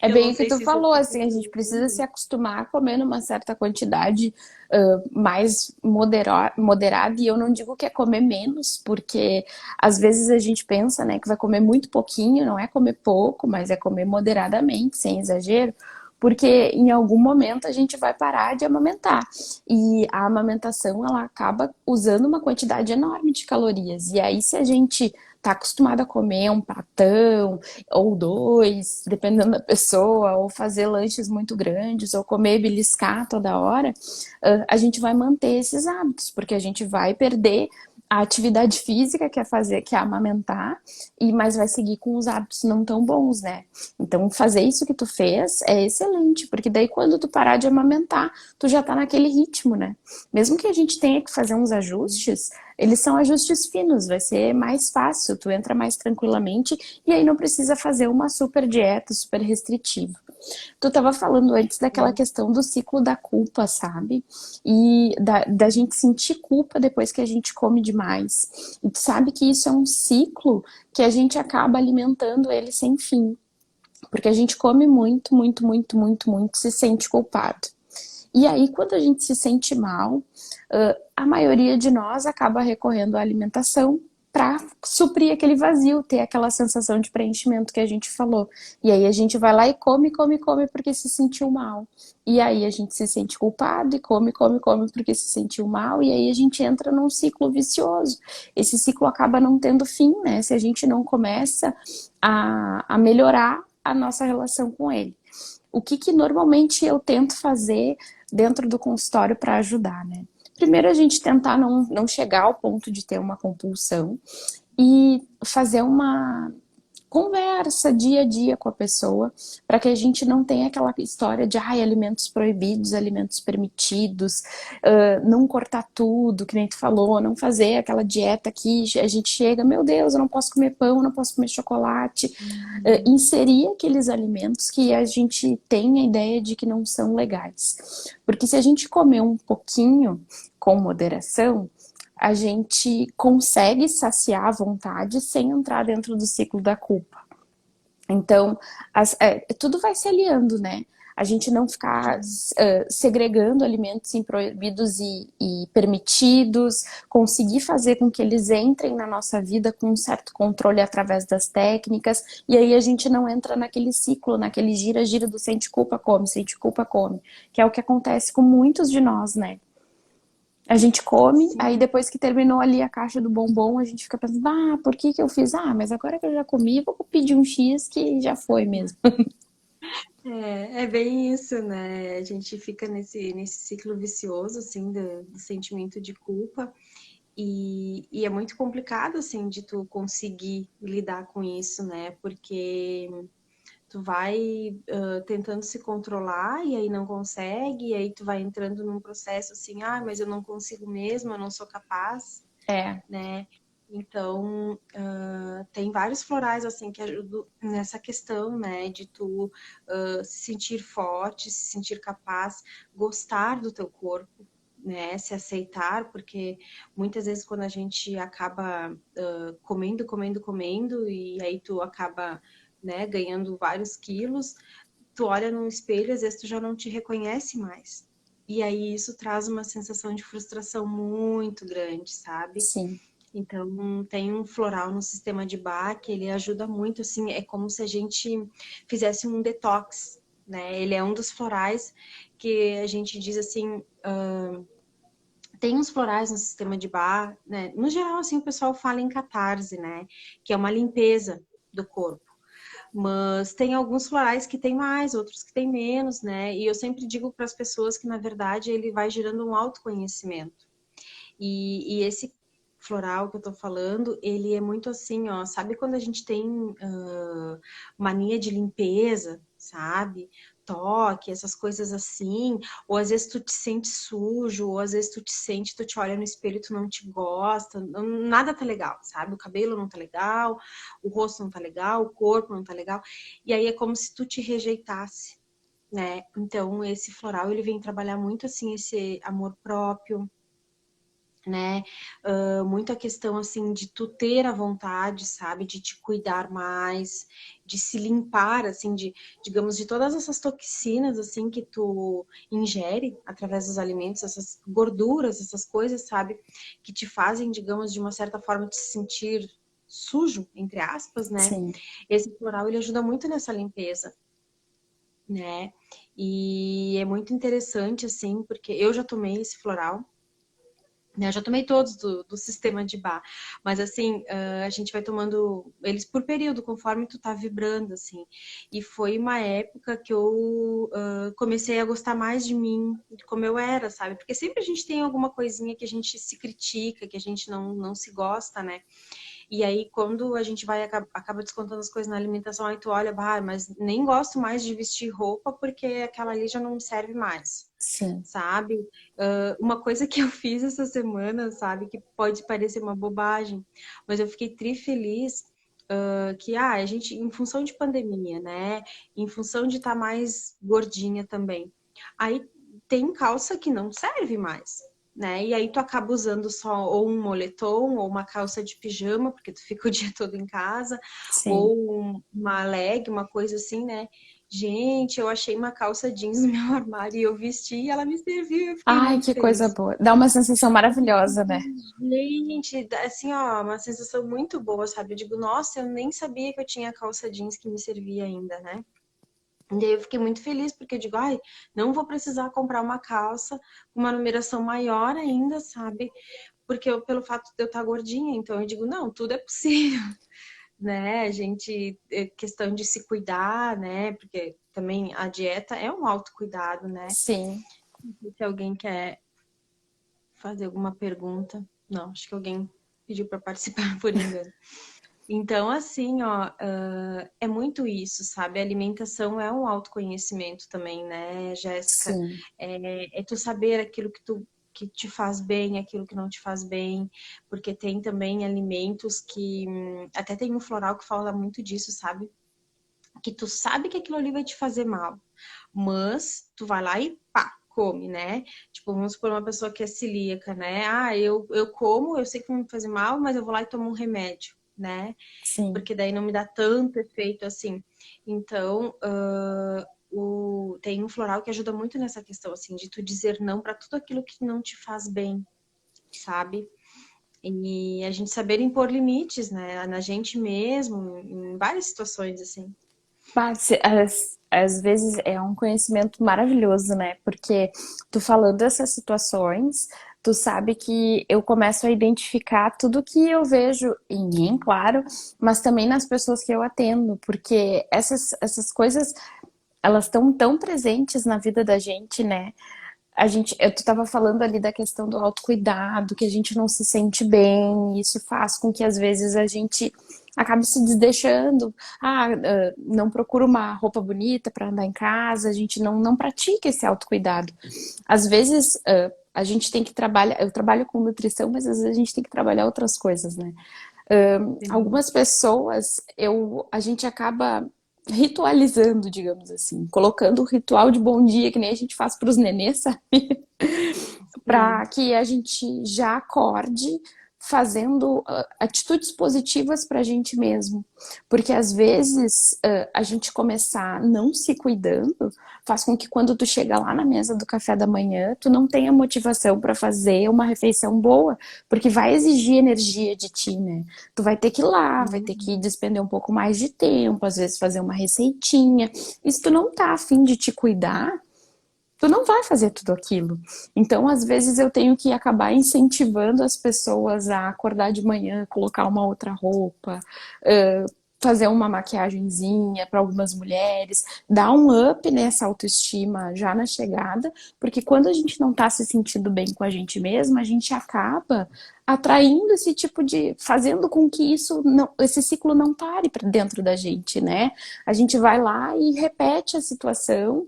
É Que eu bem não o que sei tu se isso falou, assim, a gente precisa se acostumar a comer numa certa quantidade mais moderada, e eu não digo que é comer menos, porque às vezes a gente pensa, né, que vai comer muito pouquinho, não é comer pouco, mas é comer moderadamente, sem exagero, porque em algum momento a gente vai parar de amamentar. E a amamentação, ela acaba usando uma quantidade enorme de calorias. E aí, se a gente tá acostumado a comer um pratão ou dois, dependendo da pessoa, ou fazer lanches muito grandes, ou comer beliscar toda hora, a gente vai manter esses hábitos, porque a gente vai perder a atividade física que é fazer, que é amamentar, mas vai seguir com os hábitos não tão bons, né? Então, fazer isso que tu fez é excelente, porque daí quando tu parar de amamentar, tu já tá naquele ritmo, né? Mesmo que a gente tenha que fazer uns ajustes, eles são ajustes finos, vai ser mais fácil, tu entra mais tranquilamente e aí não precisa fazer uma super dieta, super restritiva. Tu estava falando antes daquela questão do ciclo da culpa, sabe? E da gente sentir culpa depois que a gente come demais. E tu sabe que isso é um ciclo que a gente acaba alimentando ele sem fim. Porque a gente come muito, muito, muito, muito, muito, se sente culpado. E aí, quando a gente se sente mal, a maioria de nós acaba recorrendo à alimentação para suprir aquele vazio, ter aquela sensação de preenchimento que a gente falou. E aí a gente vai lá e come, come, come porque se sentiu mal. E aí a gente se sente culpado e come, come, come porque se sentiu mal. E aí a gente entra num ciclo vicioso. Esse ciclo acaba não tendo fim, né? Se a gente não começa a melhorar a nossa relação com ele. O que normalmente eu tento fazer dentro do consultório para ajudar, né? Primeiro, a gente tentar não chegar ao ponto de ter uma compulsão e fazer uma conversa dia a dia com a pessoa, para que a gente não tenha aquela história de alimentos proibidos, alimentos permitidos, não cortar tudo, que nem tu falou, não fazer aquela dieta que a gente chega, meu Deus, eu não posso comer pão, eu não posso comer chocolate. Inserir aqueles alimentos que a gente tem a ideia de que não são legais. Porque se a gente comer um pouquinho com moderação, a gente consegue saciar a vontade sem entrar dentro do ciclo da culpa. Então, tudo vai se aliando, né? A gente não ficar segregando alimentos proibidos e permitidos, conseguir fazer com que eles entrem na nossa vida com um certo controle através das técnicas, e aí a gente não entra naquele ciclo, naquele gira-gira do sente culpa, come, que é o que acontece com muitos de nós, né? A gente come, Sim. aí depois que terminou ali a caixa do bombom, a gente fica pensando, por que que eu fiz? Mas agora que eu já comi, vou pedir um X que já foi mesmo. É bem isso, né? A gente fica nesse ciclo vicioso, assim, do sentimento de culpa. E é muito complicado, assim, de tu conseguir lidar com isso, né? Porque tu vai tentando se controlar e aí não consegue, e aí tu vai entrando num processo assim, mas eu não consigo mesmo, eu não sou capaz, É, né? Então, tem vários florais assim que ajudam nessa questão, né, de tu se sentir forte, se sentir capaz, gostar do teu corpo, né, se aceitar, porque muitas vezes quando a gente acaba comendo, comendo, comendo, e aí tu acaba, né, ganhando vários quilos, tu olha no espelho, às vezes tu já não te reconhece mais. E aí isso traz uma sensação de frustração muito grande, sabe? sim. Então, tem um floral no sistema de Bach, ele ajuda muito, assim, é como se a gente fizesse um detox, né? Ele é um dos florais que a gente diz assim, tem uns florais no sistema de Bach, né? No geral, assim, o pessoal fala em catarse, né? Que é uma limpeza do corpo. Mas tem alguns florais que tem mais, outros que tem menos, né? E eu sempre digo para as pessoas que, na verdade, ele vai gerando um autoconhecimento. E esse floral que eu tô falando, ele é muito assim, ó, sabe quando a gente tem mania de limpeza, sabe? Toque, essas coisas assim, ou às vezes tu te sente sujo, ou às vezes tu te olha no espelho e tu não te gosta, nada tá legal, sabe? O cabelo não tá legal, o rosto não tá legal, o corpo não tá legal, e aí é como se tu te rejeitasse, né? Então esse floral, ele vem trabalhar muito assim, esse amor próprio, né? Muito a questão assim de tu ter a vontade, sabe, de te cuidar mais, de se limpar, assim, digamos, de todas essas toxinas assim que tu ingere através dos alimentos, essas gorduras, essas coisas, sabe, que te fazem, digamos, de uma certa forma te sentir sujo, entre aspas, né? Sim. Esse floral ele ajuda muito nessa limpeza, né? E é muito interessante assim, porque eu já tomei esse floral, né? Eu já tomei todos do sistema de bar, mas assim, a gente vai tomando eles por período, conforme tu tá vibrando, assim. E foi uma época que eu comecei a gostar mais de mim, de como eu era, sabe? Porque sempre a gente tem alguma coisinha que a gente se critica, que a gente não se gosta, né? E aí, quando a gente vai acaba descontando as coisas na alimentação, aí tu olha, mas nem gosto mais de vestir roupa porque aquela ali já não me serve mais, Sim. sabe? Uma coisa que eu fiz essa semana, sabe, que pode parecer uma bobagem, mas eu fiquei tri feliz que a gente, em função de pandemia, né? Em função de estar mais gordinha também. Aí tem calça que não serve mais. Né? E aí tu acaba usando só ou um moletom ou uma calça de pijama, porque tu fica o dia todo em casa, Sim. ou uma leg, uma coisa assim, né? Gente, eu achei uma calça jeans no meu armário e eu vesti e ela me serviu. Eu fiquei Ai, muito que coisa feliz. boa. Dá uma sensação maravilhosa, né? Gente, assim, ó, uma sensação muito boa, sabe? Eu digo, nossa, eu nem sabia que eu tinha calça jeans que me servia ainda, né? E daí eu fiquei muito feliz, porque eu digo, ai, não vou precisar comprar uma calça com uma numeração maior ainda, sabe? Porque eu, pelo fato de eu estar gordinha, então eu digo, não, tudo é possível, né? A gente, é questão de se cuidar, né? Porque também a dieta é um autocuidado, né? Sim. Não sei se alguém quer fazer alguma pergunta. Não, acho que alguém pediu para participar por engano. Então, assim, ó, é muito isso, sabe? A alimentação é um autoconhecimento também, né, Jéssica? Sim. É tu saber aquilo que te faz bem, aquilo que não te faz bem, porque tem também alimentos que. Até tem um floral que fala muito disso, sabe? Que tu sabe que aquilo ali vai te fazer mal, mas tu vai lá e pá, come, né? Tipo, vamos supor uma pessoa que é celíaca, né? Ah, eu como, eu sei que vai me fazer mal, mas eu vou lá e tomo um remédio, né? Sim. Porque daí não me dá tanto efeito assim. Então, tem um floral que ajuda muito nessa questão, assim, de tu dizer não para tudo aquilo que não te faz bem, sabe? E a gente saber impor limites, né? Na gente mesmo, em várias situações, assim. Às vezes é um conhecimento maravilhoso, né? Porque tu falando dessas situações, tu sabe que eu começo a identificar tudo que eu vejo em mim, claro, mas também nas pessoas que eu atendo, porque essas coisas, elas estão tão presentes na vida da gente, né? Tu estava falando ali da questão do autocuidado, que a gente não se sente bem, isso faz com que às vezes a gente acabe se desdeixando. Não procura uma roupa bonita para andar em casa, a gente não pratica esse autocuidado. Às vezes a gente tem que trabalhar, eu trabalho com nutrição, mas às vezes a gente tem que trabalhar outras coisas, né? Sim. Algumas pessoas, a gente acaba ritualizando, digamos assim, colocando o ritual de bom dia que nem a gente faz para os nenês, sabe? Sim. Para que a gente já acorde fazendo atitudes positivas para a gente mesmo. Porque às vezes a gente começar não se cuidando faz com que quando tu chega lá na mesa do café da manhã, tu não tenha motivação para fazer uma refeição boa, porque vai exigir energia de ti, né? Tu vai ter que ir lá, vai ter que despender um pouco mais de tempo, às vezes fazer uma receitinha. E se tu não tá afim de te cuidar, tu não vai fazer tudo aquilo. Então, às vezes, eu tenho que acabar incentivando as pessoas a acordar de manhã, colocar uma outra roupa, fazer uma maquiagenzinha para algumas mulheres, dar um up nessa autoestima já na chegada, porque quando a gente não está se sentindo bem com a gente mesma, a gente acaba atraindo esse tipo de, fazendo com que esse ciclo não pare dentro da gente, né? A gente vai lá e repete a situação,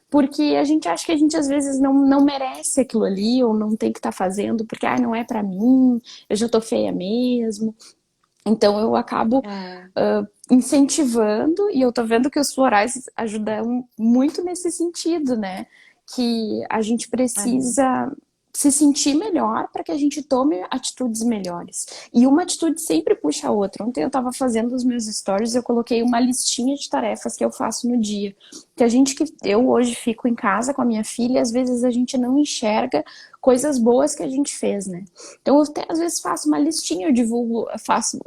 porque a gente acha que a gente às vezes não merece aquilo ali, ou não tem que estar fazendo, porque não é para mim, eu já tô feia mesmo. Então eu acabo É, incentivando, e eu tô vendo que os florais ajudam muito nesse sentido, né? Que a gente é. precisa se sentir melhor para que a gente tome atitudes melhores. E uma atitude sempre puxa a outra. Ontem eu estava fazendo os meus stories, eu coloquei uma listinha de tarefas que eu faço no dia. Eu hoje fico em casa com a minha filha e às vezes a gente não enxerga coisas boas que a gente fez, né? Então eu até às vezes faço uma listinha, eu divulgo,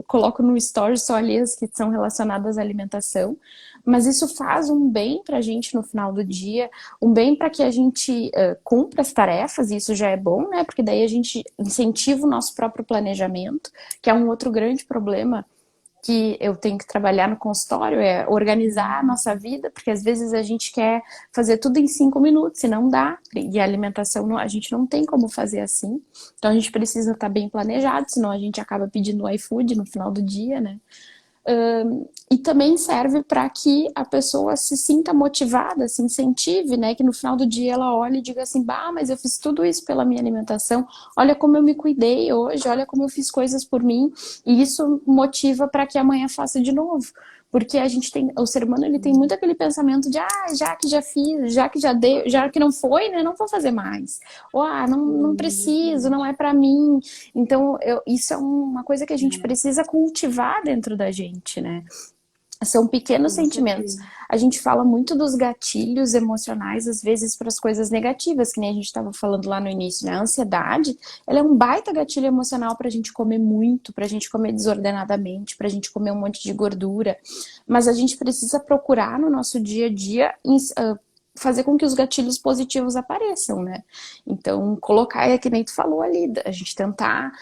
coloco no stories só ali as que são relacionadas à alimentação, mas isso faz um bem pra gente no final do dia, um bem para que a gente cumpra as tarefas, e isso já é bom, né? Porque daí a gente incentiva o nosso próprio planejamento, que é um outro grande problema que eu tenho que trabalhar no consultório, é organizar a nossa vida, porque às vezes a gente quer fazer tudo em 5 minutos e não dá, e a alimentação a gente não tem como fazer assim, então a gente precisa estar bem planejado, senão a gente acaba pedindo o iFood no final do dia, né? E também serve para que a pessoa se sinta motivada, se incentive, né? Que no final do dia ela olhe e diga assim: bah, mas eu fiz tudo isso pela minha alimentação, olha como eu me cuidei hoje, olha como eu fiz coisas por mim, e isso motiva para que amanhã faça de novo. Porque o ser humano ele tem muito aquele pensamento de já que já fiz, já que já deu, já que não foi, né, não vou fazer mais. Ou não preciso, não é para mim. Então, isso é uma coisa que a gente precisa cultivar dentro da gente, né? São pequenos com sentimentos. certeza. A gente fala muito dos gatilhos emocionais, às vezes, para as coisas negativas, que nem a gente estava falando lá no início, né? A ansiedade, ela é um baita gatilho emocional para a gente comer muito, para a gente comer desordenadamente, para a gente comer um monte de gordura. Mas a gente precisa procurar no nosso dia a dia fazer com que os gatilhos positivos apareçam, né? Então, colocar, é que nem tu falou ali, a gente tentar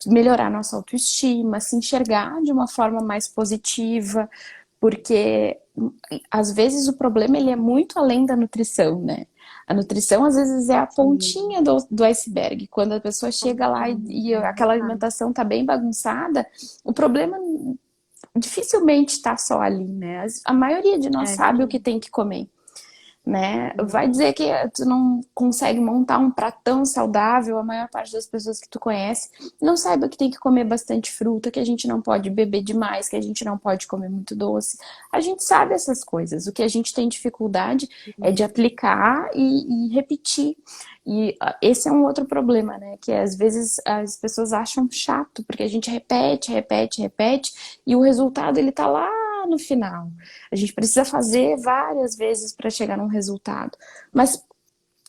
melhorar nossa autoestima, se enxergar de uma forma mais positiva, porque às vezes o problema ele é muito além da nutrição, né? A nutrição às vezes é a Sim, pontinha do iceberg. Quando a pessoa chega lá e é aquela verdade. alimentação tá bem bagunçada, o problema dificilmente está só ali, né? A maioria de nós É sabe o verdade. que tem que comer, né? Vai Uhum. dizer que tu não consegue montar um pratão saudável, a maior parte das pessoas que tu conhece não saiba que tem que comer bastante fruta, que a gente não pode beber demais, que a gente não pode comer muito doce. A gente sabe essas coisas. O que a gente tem dificuldade é de aplicar e repetir. E esse é um outro problema, né? Que às vezes as pessoas acham chato, porque a gente repete, repete, repete, e o resultado ele tá lá no final. A gente precisa fazer várias vezes para chegar num resultado. Mas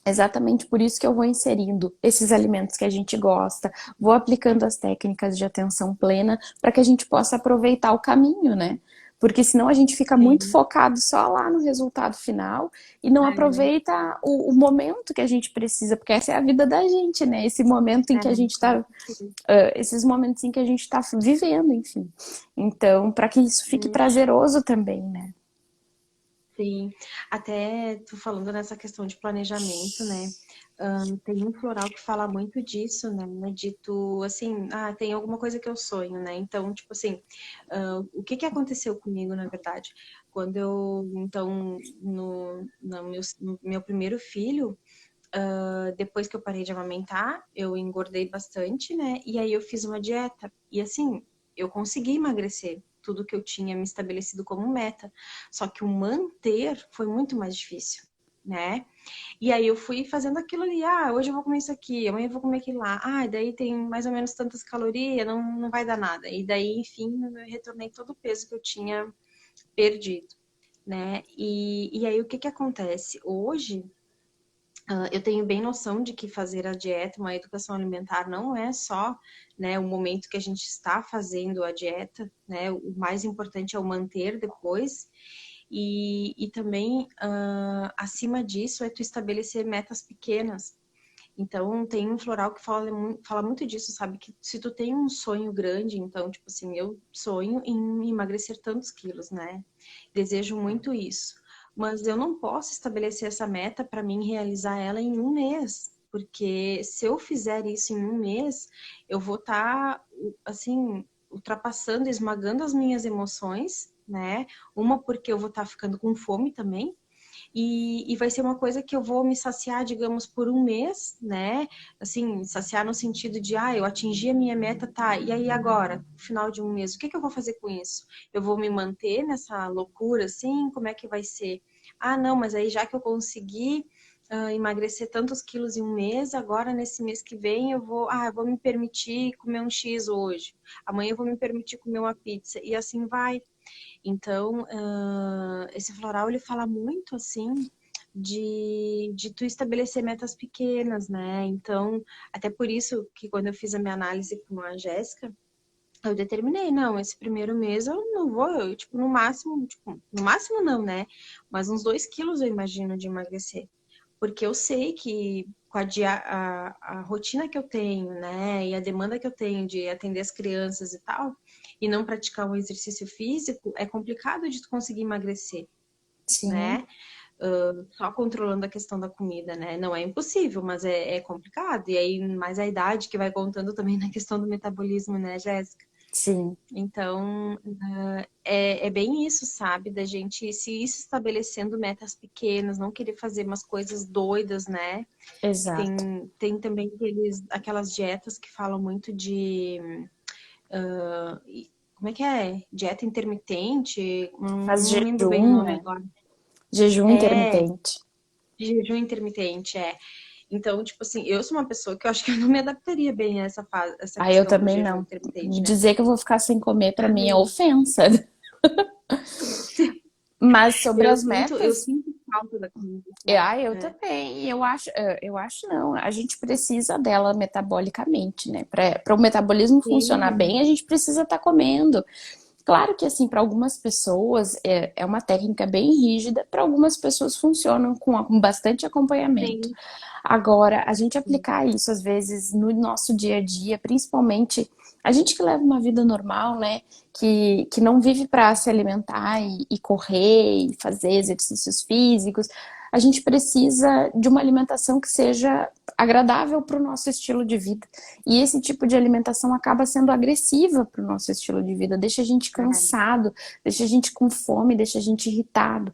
exatamente por isso que eu vou inserindo esses alimentos que a gente gosta, vou aplicando as técnicas de atenção plena para que a gente possa aproveitar o caminho, né? Porque senão a gente fica muito Sim, focado só lá no resultado final e não é, aproveita o momento que a gente precisa, porque essa é a vida da gente, né? Esse momento em que a gente com está certeza. esses momentos em que a gente está vivendo, enfim. Então, para que isso fique Sim, prazeroso também, né? sim. Até tu falando nessa questão de planejamento, né? Tem um floral que fala muito disso, né? Dito assim, tem alguma coisa que eu sonho, né? Então, tipo assim, o que que aconteceu comigo, na verdade? Quando eu, então, no meu primeiro filho, depois que eu parei de amamentar, eu engordei bastante, né? E aí eu fiz uma dieta. E assim, eu consegui emagrecer tudo que eu tinha me estabelecido como meta. Só que o manter foi muito mais difícil, né? E aí eu fui fazendo aquilo ali, hoje eu vou comer isso aqui, amanhã eu vou comer aquilo lá. Daí tem mais ou menos tantas calorias, não vai dar nada. E daí, enfim, eu retornei todo o peso que eu tinha perdido, né? E aí o que que acontece? Hoje, eu tenho bem noção de que fazer a dieta, uma educação alimentar, não é só, né, o momento que a gente está fazendo a dieta, né? O mais importante é o manter depois. E também, acima disso, é tu estabelecer metas pequenas. Então, tem um floral que fala muito disso, sabe? Que se tu tem um sonho grande, então, tipo assim, eu sonho em emagrecer tantos quilos, né? Desejo muito isso. Mas eu não posso estabelecer essa meta para mim realizar ela em um mês. Porque se eu fizer isso em um mês, eu vou estar, assim, ultrapassando, esmagando as minhas emoções, né? Uma porque eu vou estar ficando com fome também, e vai ser uma coisa que eu vou me saciar, digamos, por um mês, né? Assim, saciar no sentido de, eu atingi a minha meta, tá, e aí agora, no final de um mês, o que que eu vou fazer com isso? Eu vou me manter nessa loucura, assim? Como é que vai ser? Não, mas aí já que eu consegui emagrecer tantos quilos em um mês, agora nesse mês que vem eu vou me permitir comer um X hoje, amanhã eu vou me permitir comer uma pizza, e assim vai. Então, esse floral ele fala muito assim de tu estabelecer metas pequenas, né? Então, até por isso que quando eu fiz a minha análise com a Jéssica, eu determinei, não, esse primeiro mês eu não vou, tipo, no máximo não, né? Mas uns 2 quilos eu imagino de emagrecer. Porque eu sei que com a rotina que eu tenho, né, e a demanda que eu tenho de atender as crianças e tal, e não praticar um exercício físico, é complicado de tu conseguir emagrecer, Sim, né? Só controlando a questão da comida, né? Não é impossível, mas é complicado. E aí, mais a idade que vai contando também na questão do metabolismo, né, Jéssica? sim, Então, é bem isso, sabe? Da gente se estabelecendo metas pequenas, não querer fazer umas coisas doidas, né? Que exato. tem também aquelas dietas que falam muito de. ah, Como é que é? Dieta intermitente? Faz Não lembro bem o jejum, nome né? agora. Jejum É, intermitente. jejum intermitente, é. Então, tipo assim, eu sou uma pessoa que eu acho que eu não me adaptaria bem a essa Aí eu questão do também jejum não. intermitente, né? Dizer que eu vou ficar sem comer pra mim é ofensa. Mas sobre as Eu metas, sinto falta da comida, sabe? eu É. também. Eu acho não. A gente precisa dela metabolicamente, né? Para o metabolismo funcionar Sim, bem, a gente precisa estar comendo. Claro que, assim, para algumas pessoas é uma técnica bem rígida, para algumas pessoas funcionam com bastante acompanhamento. sim, Agora, a gente sim. aplicar isso, às vezes, no nosso dia a dia, principalmente a gente que leva uma vida normal, né? Que não vive para se alimentar e correr e fazer exercícios físicos, a gente precisa de uma alimentação que seja agradável para o nosso estilo de vida. E esse tipo de alimentação acaba sendo agressiva para o nosso estilo de vida, deixa a gente É. cansado, deixa a gente com fome, deixa a gente irritado.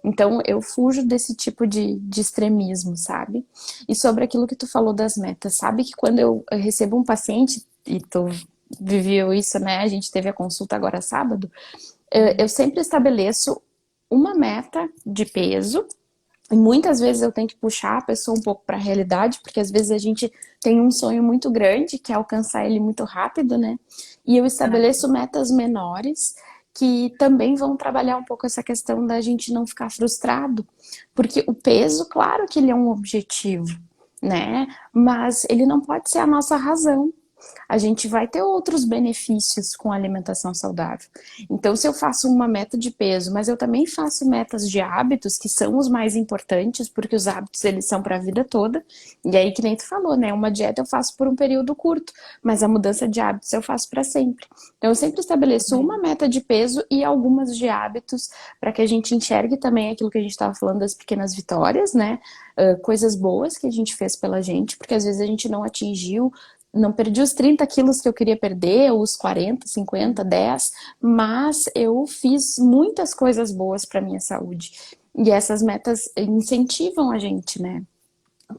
Então, eu fujo desse tipo de extremismo, sabe? E sobre aquilo que tu falou das metas, sabe que quando eu recebo um paciente, e tu viveu isso, né? A gente teve a consulta agora sábado, eu sempre estabeleço uma meta de peso e muitas vezes eu tenho que puxar a pessoa um pouco para a realidade, porque às vezes a gente tem um sonho muito grande, que é alcançar ele muito rápido, né? E eu estabeleço metas menores que também vão trabalhar um pouco essa questão da gente não ficar frustrado, porque o peso, claro que ele é um objetivo, né? Mas ele não pode ser a nossa razão. A gente vai ter outros benefícios com a alimentação saudável. Então, se eu faço uma meta de peso, mas eu também faço metas de hábitos, que são os mais importantes, porque os hábitos eles são para a vida toda. E aí, que nem tu falou, né? Uma dieta eu faço por um período curto, mas a mudança de hábitos eu faço para sempre. Então, eu sempre estabeleço uma meta de peso e algumas de hábitos para que a gente enxergue também aquilo que a gente estava falando das pequenas vitórias, né? Coisas boas que a gente fez pela gente, porque às vezes a gente não atingiu, não perdi os 30 quilos que eu queria perder, ou os 40, 50, 10, mas eu fiz muitas coisas boas para minha saúde. E essas metas incentivam a gente, né?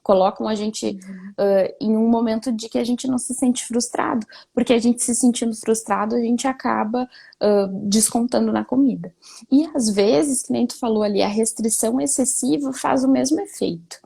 Colocam a gente Uhum. em um momento de que a gente não se sente frustrado, porque a gente se sentindo frustrado, a gente acaba descontando na comida. E às vezes, que nem tu falou ali, a restrição excessiva faz o mesmo efeito.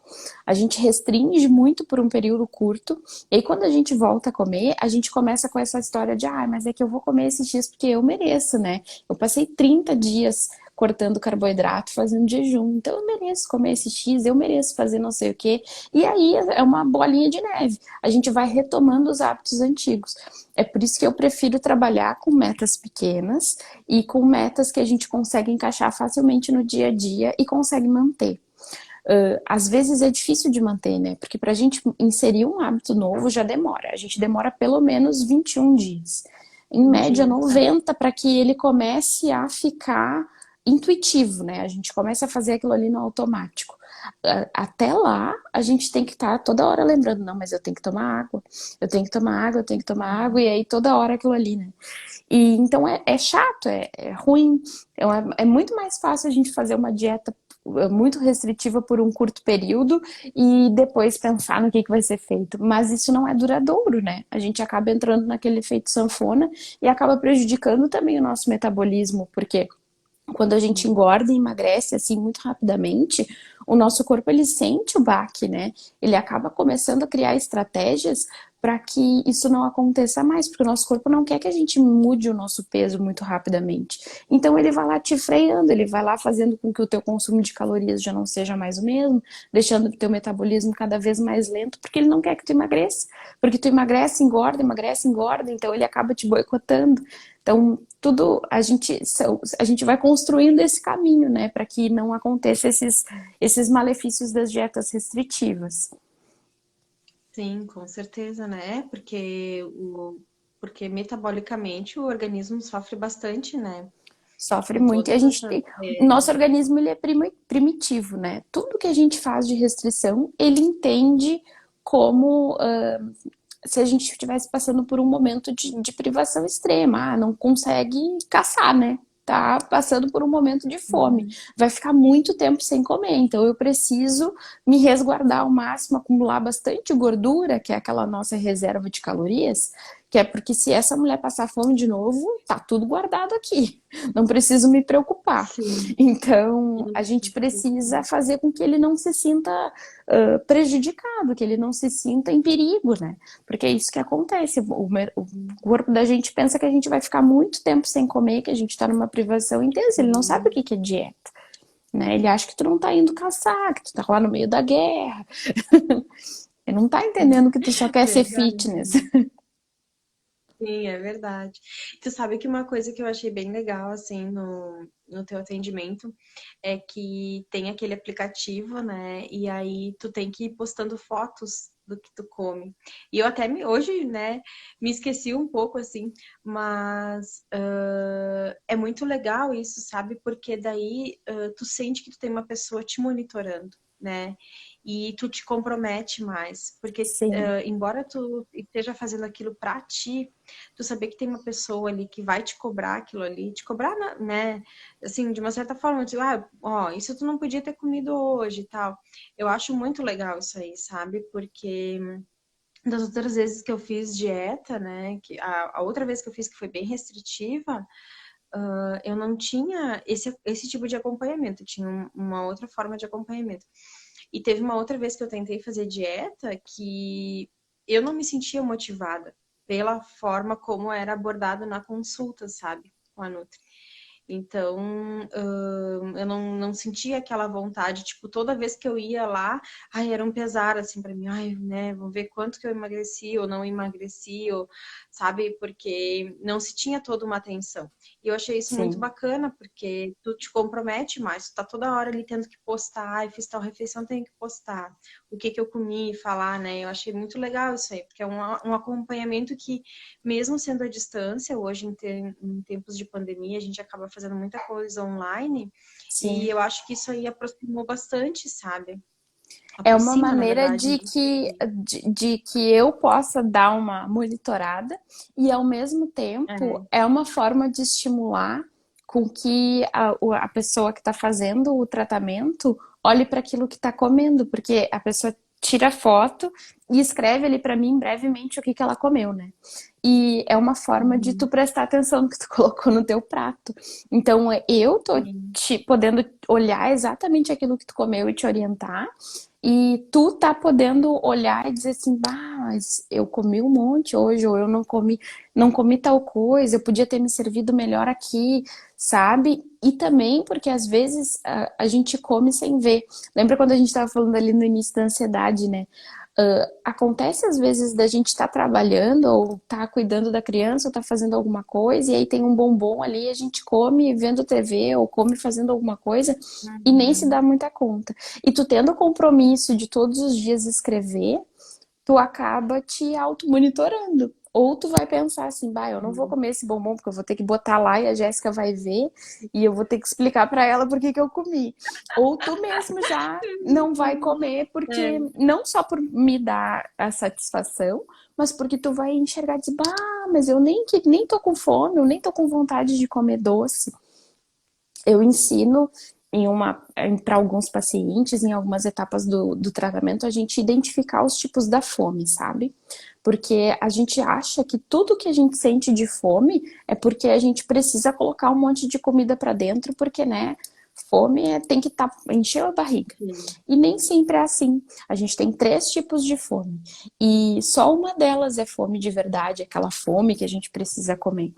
A gente restringe muito por um período curto, e aí quando a gente volta a comer, a gente começa com essa história de, mas é que eu vou comer esses dias porque eu mereço, né? Eu passei 30 dias cortando carboidrato, fazendo jejum, então eu mereço comer esse X, eu mereço fazer não sei o quê. E aí é uma bolinha de neve. A gente vai retomando os hábitos antigos. É por isso que eu prefiro trabalhar com metas pequenas e com metas que a gente consegue encaixar facilmente no dia a dia e consegue manter. Às vezes é difícil de manter, né? Porque para a gente inserir um hábito novo já demora. A gente demora pelo menos 21 dias. Em Um média, dia, tá? 90 para que ele comece a ficar intuitivo, né? A gente começa a fazer aquilo ali no automático. Até lá, a gente tem que estar toda hora lembrando, não, mas eu tenho que tomar água, eu tenho que tomar água, eu tenho que tomar água, e aí toda hora aquilo ali, né? E então é chato, é ruim. Então é muito mais fácil a gente fazer uma dieta muito restritiva por um curto período e depois pensar no que vai ser feito. Mas isso não é duradouro, né? A gente acaba entrando naquele efeito sanfona e acaba prejudicando também o nosso metabolismo, porque quando a gente engorda e emagrece assim muito rapidamente, o nosso corpo ele sente o baque, né? Ele acaba começando a criar estratégias para que isso não aconteça mais, porque o nosso corpo não quer que a gente mude o nosso peso muito rapidamente. Então ele vai lá te freando, ele vai lá fazendo com que o teu consumo de calorias já não seja mais o mesmo, deixando o teu metabolismo cada vez mais lento, porque ele não quer que tu emagreça, porque tu emagrece, engorda, então ele acaba te boicotando. Então, tudo a gente vai construindo esse caminho, né, para que não aconteça esses malefícios das dietas restritivas. Sim, com certeza, né? Porque metabolicamente o organismo sofre bastante, né? Sofre Com muito. E a todas gente essas. tem. Nosso organismo ele é primitivo, né? Tudo que a gente faz de restrição, ele entende como se a gente estivesse passando por um momento de privação extrema. Não consegue caçar, né? Tá passando por um momento de fome. Uhum. Vai ficar muito tempo sem comer. Então eu preciso me resguardar ao máximo, acumular bastante gordura, que é aquela nossa reserva de calorias, Que é porque se essa mulher passar fome de novo, tá tudo guardado aqui. Não preciso me preocupar. Sim. Então, a gente precisa Sim. fazer com que ele não se sinta prejudicado, que ele não se sinta em perigo, né? Porque é isso que acontece. O corpo da gente pensa que a gente vai ficar muito tempo sem comer, que a gente tá numa privação intensa. Ele não sabe o que que é dieta, né? Ele acha que tu não tá indo caçar, que tu tá lá no meio da guerra. Ele não tá entendendo que tu só quer ser fitness. Verdade. Sim, é verdade. Tu sabe que uma coisa que eu achei bem legal, assim, no teu atendimento, é que tem aquele aplicativo, né? E aí tu tem que ir postando fotos do que tu come. E eu até hoje, né, me esqueci um pouco, assim, mas é muito legal isso, sabe? Porque daí tu sente que tu tem uma pessoa te monitorando, né? E tu te compromete mais, porque Sim, embora tu esteja fazendo aquilo pra ti, tu saber que tem uma pessoa ali que vai te cobrar aquilo ali, te cobrar, né? Assim, de uma certa forma, tipo, ó, isso tu não podia ter comido hoje e tal. Eu acho muito legal isso aí, sabe? Porque das outras vezes que eu fiz dieta, né? Que a outra vez que eu fiz que foi bem restritiva, eu não tinha esse tipo de acompanhamento, eu tinha uma outra forma de acompanhamento. E teve uma outra vez que eu tentei fazer dieta que eu não me sentia motivada pela forma como era abordado na consulta, sabe? Com a Nutri. Então, eu não sentia aquela vontade, tipo, toda vez que eu ia lá, ai, era um pesar, assim, pra mim, ai, né, vamos ver quanto que eu emagreci ou não emagreci, ou, sabe, porque não se tinha toda uma atenção. E eu achei isso muito sim. bacana, porque tu te compromete mais, tu tá toda hora ali tendo que postar, ai, fiz tal refeição, tenho que postar, o que que eu comi, falar, né, eu achei muito legal isso aí, porque é um acompanhamento que mesmo sendo à distância, hoje em tempos de pandemia, a gente acaba fazendo muita coisa online e Sim. eu acho que isso aí aproximou bastante, sabe? É uma Aproxima, na maneira verdade. de que eu possa dar uma monitorada e, ao mesmo tempo, É, é uma forma de estimular com que a pessoa que está fazendo o tratamento olhe para aquilo que está comendo, porque a pessoa tira foto e escreve ali para mim brevemente o que ela comeu, né? E é uma forma de tu uhum, prestar atenção no que tu colocou no teu prato. Então, eu tô sim, podendo olhar exatamente aquilo que tu comeu e te orientar, e tu tá podendo olhar e dizer assim, bah, mas eu comi um monte hoje, ou eu não comi tal coisa, eu podia ter me servido melhor aqui, sabe? E também porque às vezes a gente come sem ver. Lembra quando a gente estava falando ali no início da ansiedade, né? Acontece às vezes da gente estar trabalhando ou estar cuidando da criança ou estar fazendo alguma coisa e aí tem um bombom ali e a gente come vendo TV ou come fazendo alguma coisa e nem se uhum, dá muita conta. E tu tendo o compromisso de todos os dias escrever, tu acaba te auto-monitorando. Ou tu vai pensar assim, bah, eu não vou sim, comer esse bombom porque eu vou ter que botar lá e a Jéssica vai ver e eu vou ter que explicar para ela por que que eu comi. Ou tu mesmo já não vai comer porque é, não só por me dar a satisfação, mas porque tu vai enxergar e dizer, bah, mas eu nem tô com fome, eu nem tô com vontade de comer doce. Eu ensino para alguns pacientes, em algumas etapas do tratamento, a gente identificar os tipos da fome, sabe? Porque a gente acha que tudo que a gente sente de fome é porque a gente precisa colocar um monte de comida para dentro, porque, né? Fome tem que encher a barriga. sim, E nem sempre é assim. A gente tem três tipos de fome. E só uma delas é fome de verdade, aquela fome que a gente precisa comer.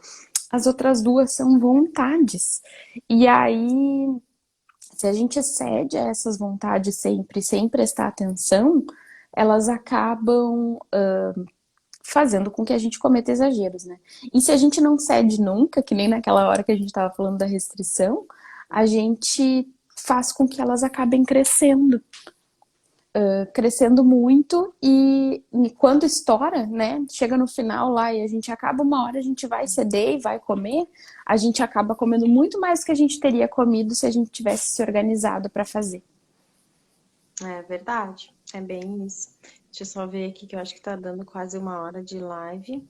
As outras duas são vontades. E aí, se a gente cede a essas vontades sempre, sem prestar atenção, elas acabam fazendo com que a gente cometa exageros, né? E se a gente não cede nunca, que nem naquela hora que a gente estava falando da restrição, a gente faz com que elas acabem crescendo muito e quando estoura, né, chega no final lá e a gente acaba uma hora, a gente vai ceder e vai comer, a gente acaba comendo muito mais do que a gente teria comido se a gente tivesse se organizado para fazer. é verdade. É bem isso. Deixa eu só ver aqui que eu acho que tá dando quase uma hora de live.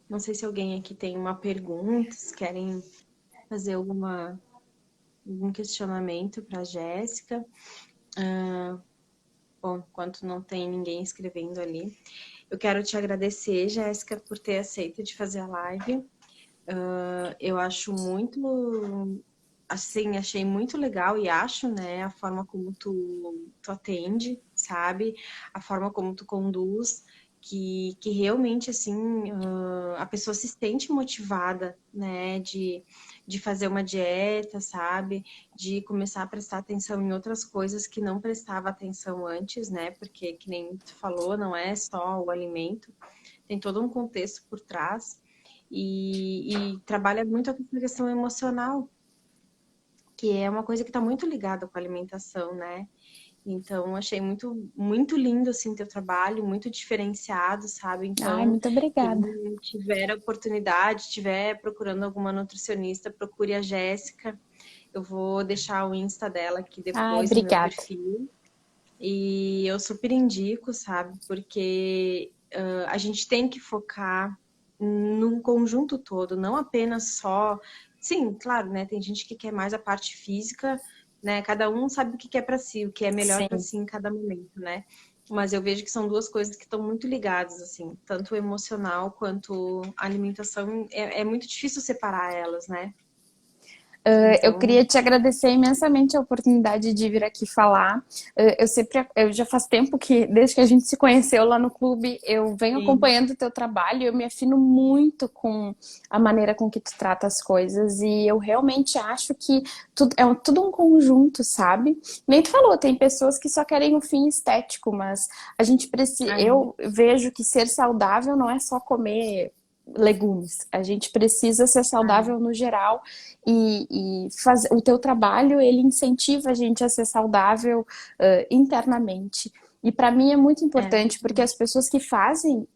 Não sei se alguém aqui tem uma pergunta, se querem fazer algum questionamento para Jéssica. Bom, enquanto não tem ninguém escrevendo ali. Eu quero te agradecer, Jéssica, por ter aceito de fazer a live. Eu acho muito, assim, achei muito legal e acho, né, a forma como tu atende, sabe? A forma como tu conduz, que realmente, assim, a pessoa se sente motivada, né, de fazer uma dieta, sabe? De começar a prestar atenção em outras coisas que não prestava atenção antes, né? Porque, que nem tu falou, não é só o alimento, tem todo um contexto por trás e trabalha muito a questão emocional, que é uma coisa que está muito ligada com a alimentação, né? Então, achei muito lindo, assim, teu trabalho, muito diferenciado, sabe? Ai, Então, muito quem obrigada. tiver a oportunidade, estiver procurando alguma nutricionista, procure a Jéssica. Eu vou deixar o Insta dela aqui Ai, depois no meu obrigada. perfil. E eu super indico, sabe? Porque a gente tem que focar num conjunto todo, não apenas só. Sim, claro, né? Tem gente que quer mais a parte física, né? Cada um sabe o que quer para si, o que é melhor para Sim. si em cada momento, né? Mas eu vejo que são duas coisas que estão muito ligadas, assim, tanto o emocional quanto a alimentação. É muito difícil separar elas, né? Eu Então, queria te agradecer imensamente a oportunidade de vir aqui falar. Eu já faz tempo que, desde que a gente se conheceu lá no clube, eu venho sim. acompanhando o teu trabalho, eu me afino muito com a maneira com que tu trata as coisas e eu realmente acho que tudo um conjunto, sabe? Nem tu falou, tem pessoas que só querem o fim estético, mas a gente precisa, Aham. eu vejo que ser saudável não é só comer legumes. A gente precisa ser saudável no geral o teu trabalho ele incentiva a gente a ser saudável internamente. E para mim é muito É, importante porque as pessoas que fazem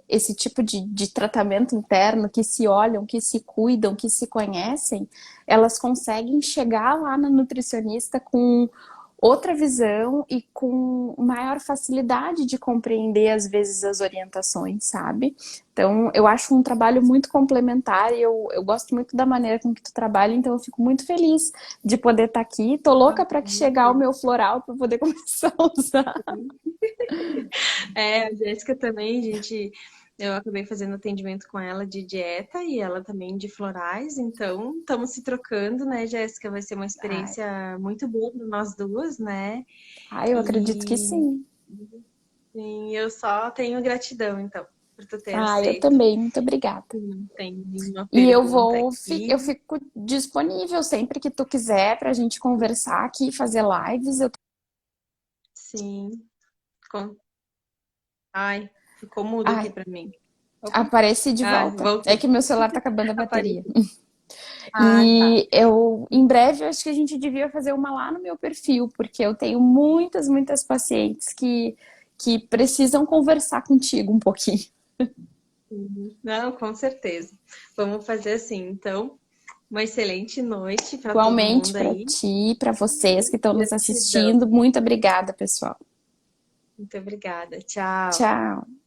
esse tipo de tratamento interno, que se olham, que se cuidam, que se conhecem, elas conseguem chegar lá na nutricionista com outra visão e com maior facilidade de compreender, às vezes, as orientações, sabe? Então, eu acho um trabalho muito complementar e eu gosto muito da maneira com que tu trabalha, então eu fico muito feliz de poder estar aqui. Tô louca para que chegar o meu floral para poder começar a usar. é, a Jéssica também, gente, eu acabei fazendo atendimento com ela de dieta e ela também de florais, então estamos se trocando, né, Jéssica? Vai ser uma Ai, experiência muito boa para nós duas, né? ai, eu acredito que E, sim. e eu só tenho gratidão, então, por tu ter Ah, eu aceito. também, muito obrigada. Não tem nenhuma E pergunta eu aqui. fico disponível sempre que tu quiser para a gente conversar aqui, fazer lives. Sim. Com- Ai, ficou mudo aqui Ai, para mim. Opa. apareci de Ai, volta. É voltou. que meu celular tá acabando a bateria. Apareceu. Ah, tá. E em breve, eu acho que a gente devia fazer uma lá no meu perfil, porque eu tenho muitas pacientes que precisam conversar contigo um pouquinho. Uhum. Não, com certeza. Vamos fazer assim, então. Uma excelente noite para todo Igualmente mundo para aí. ti, para vocês que estão nos Gratidão. assistindo. Muito obrigada, pessoal. Muito obrigada. Tchau. Tchau.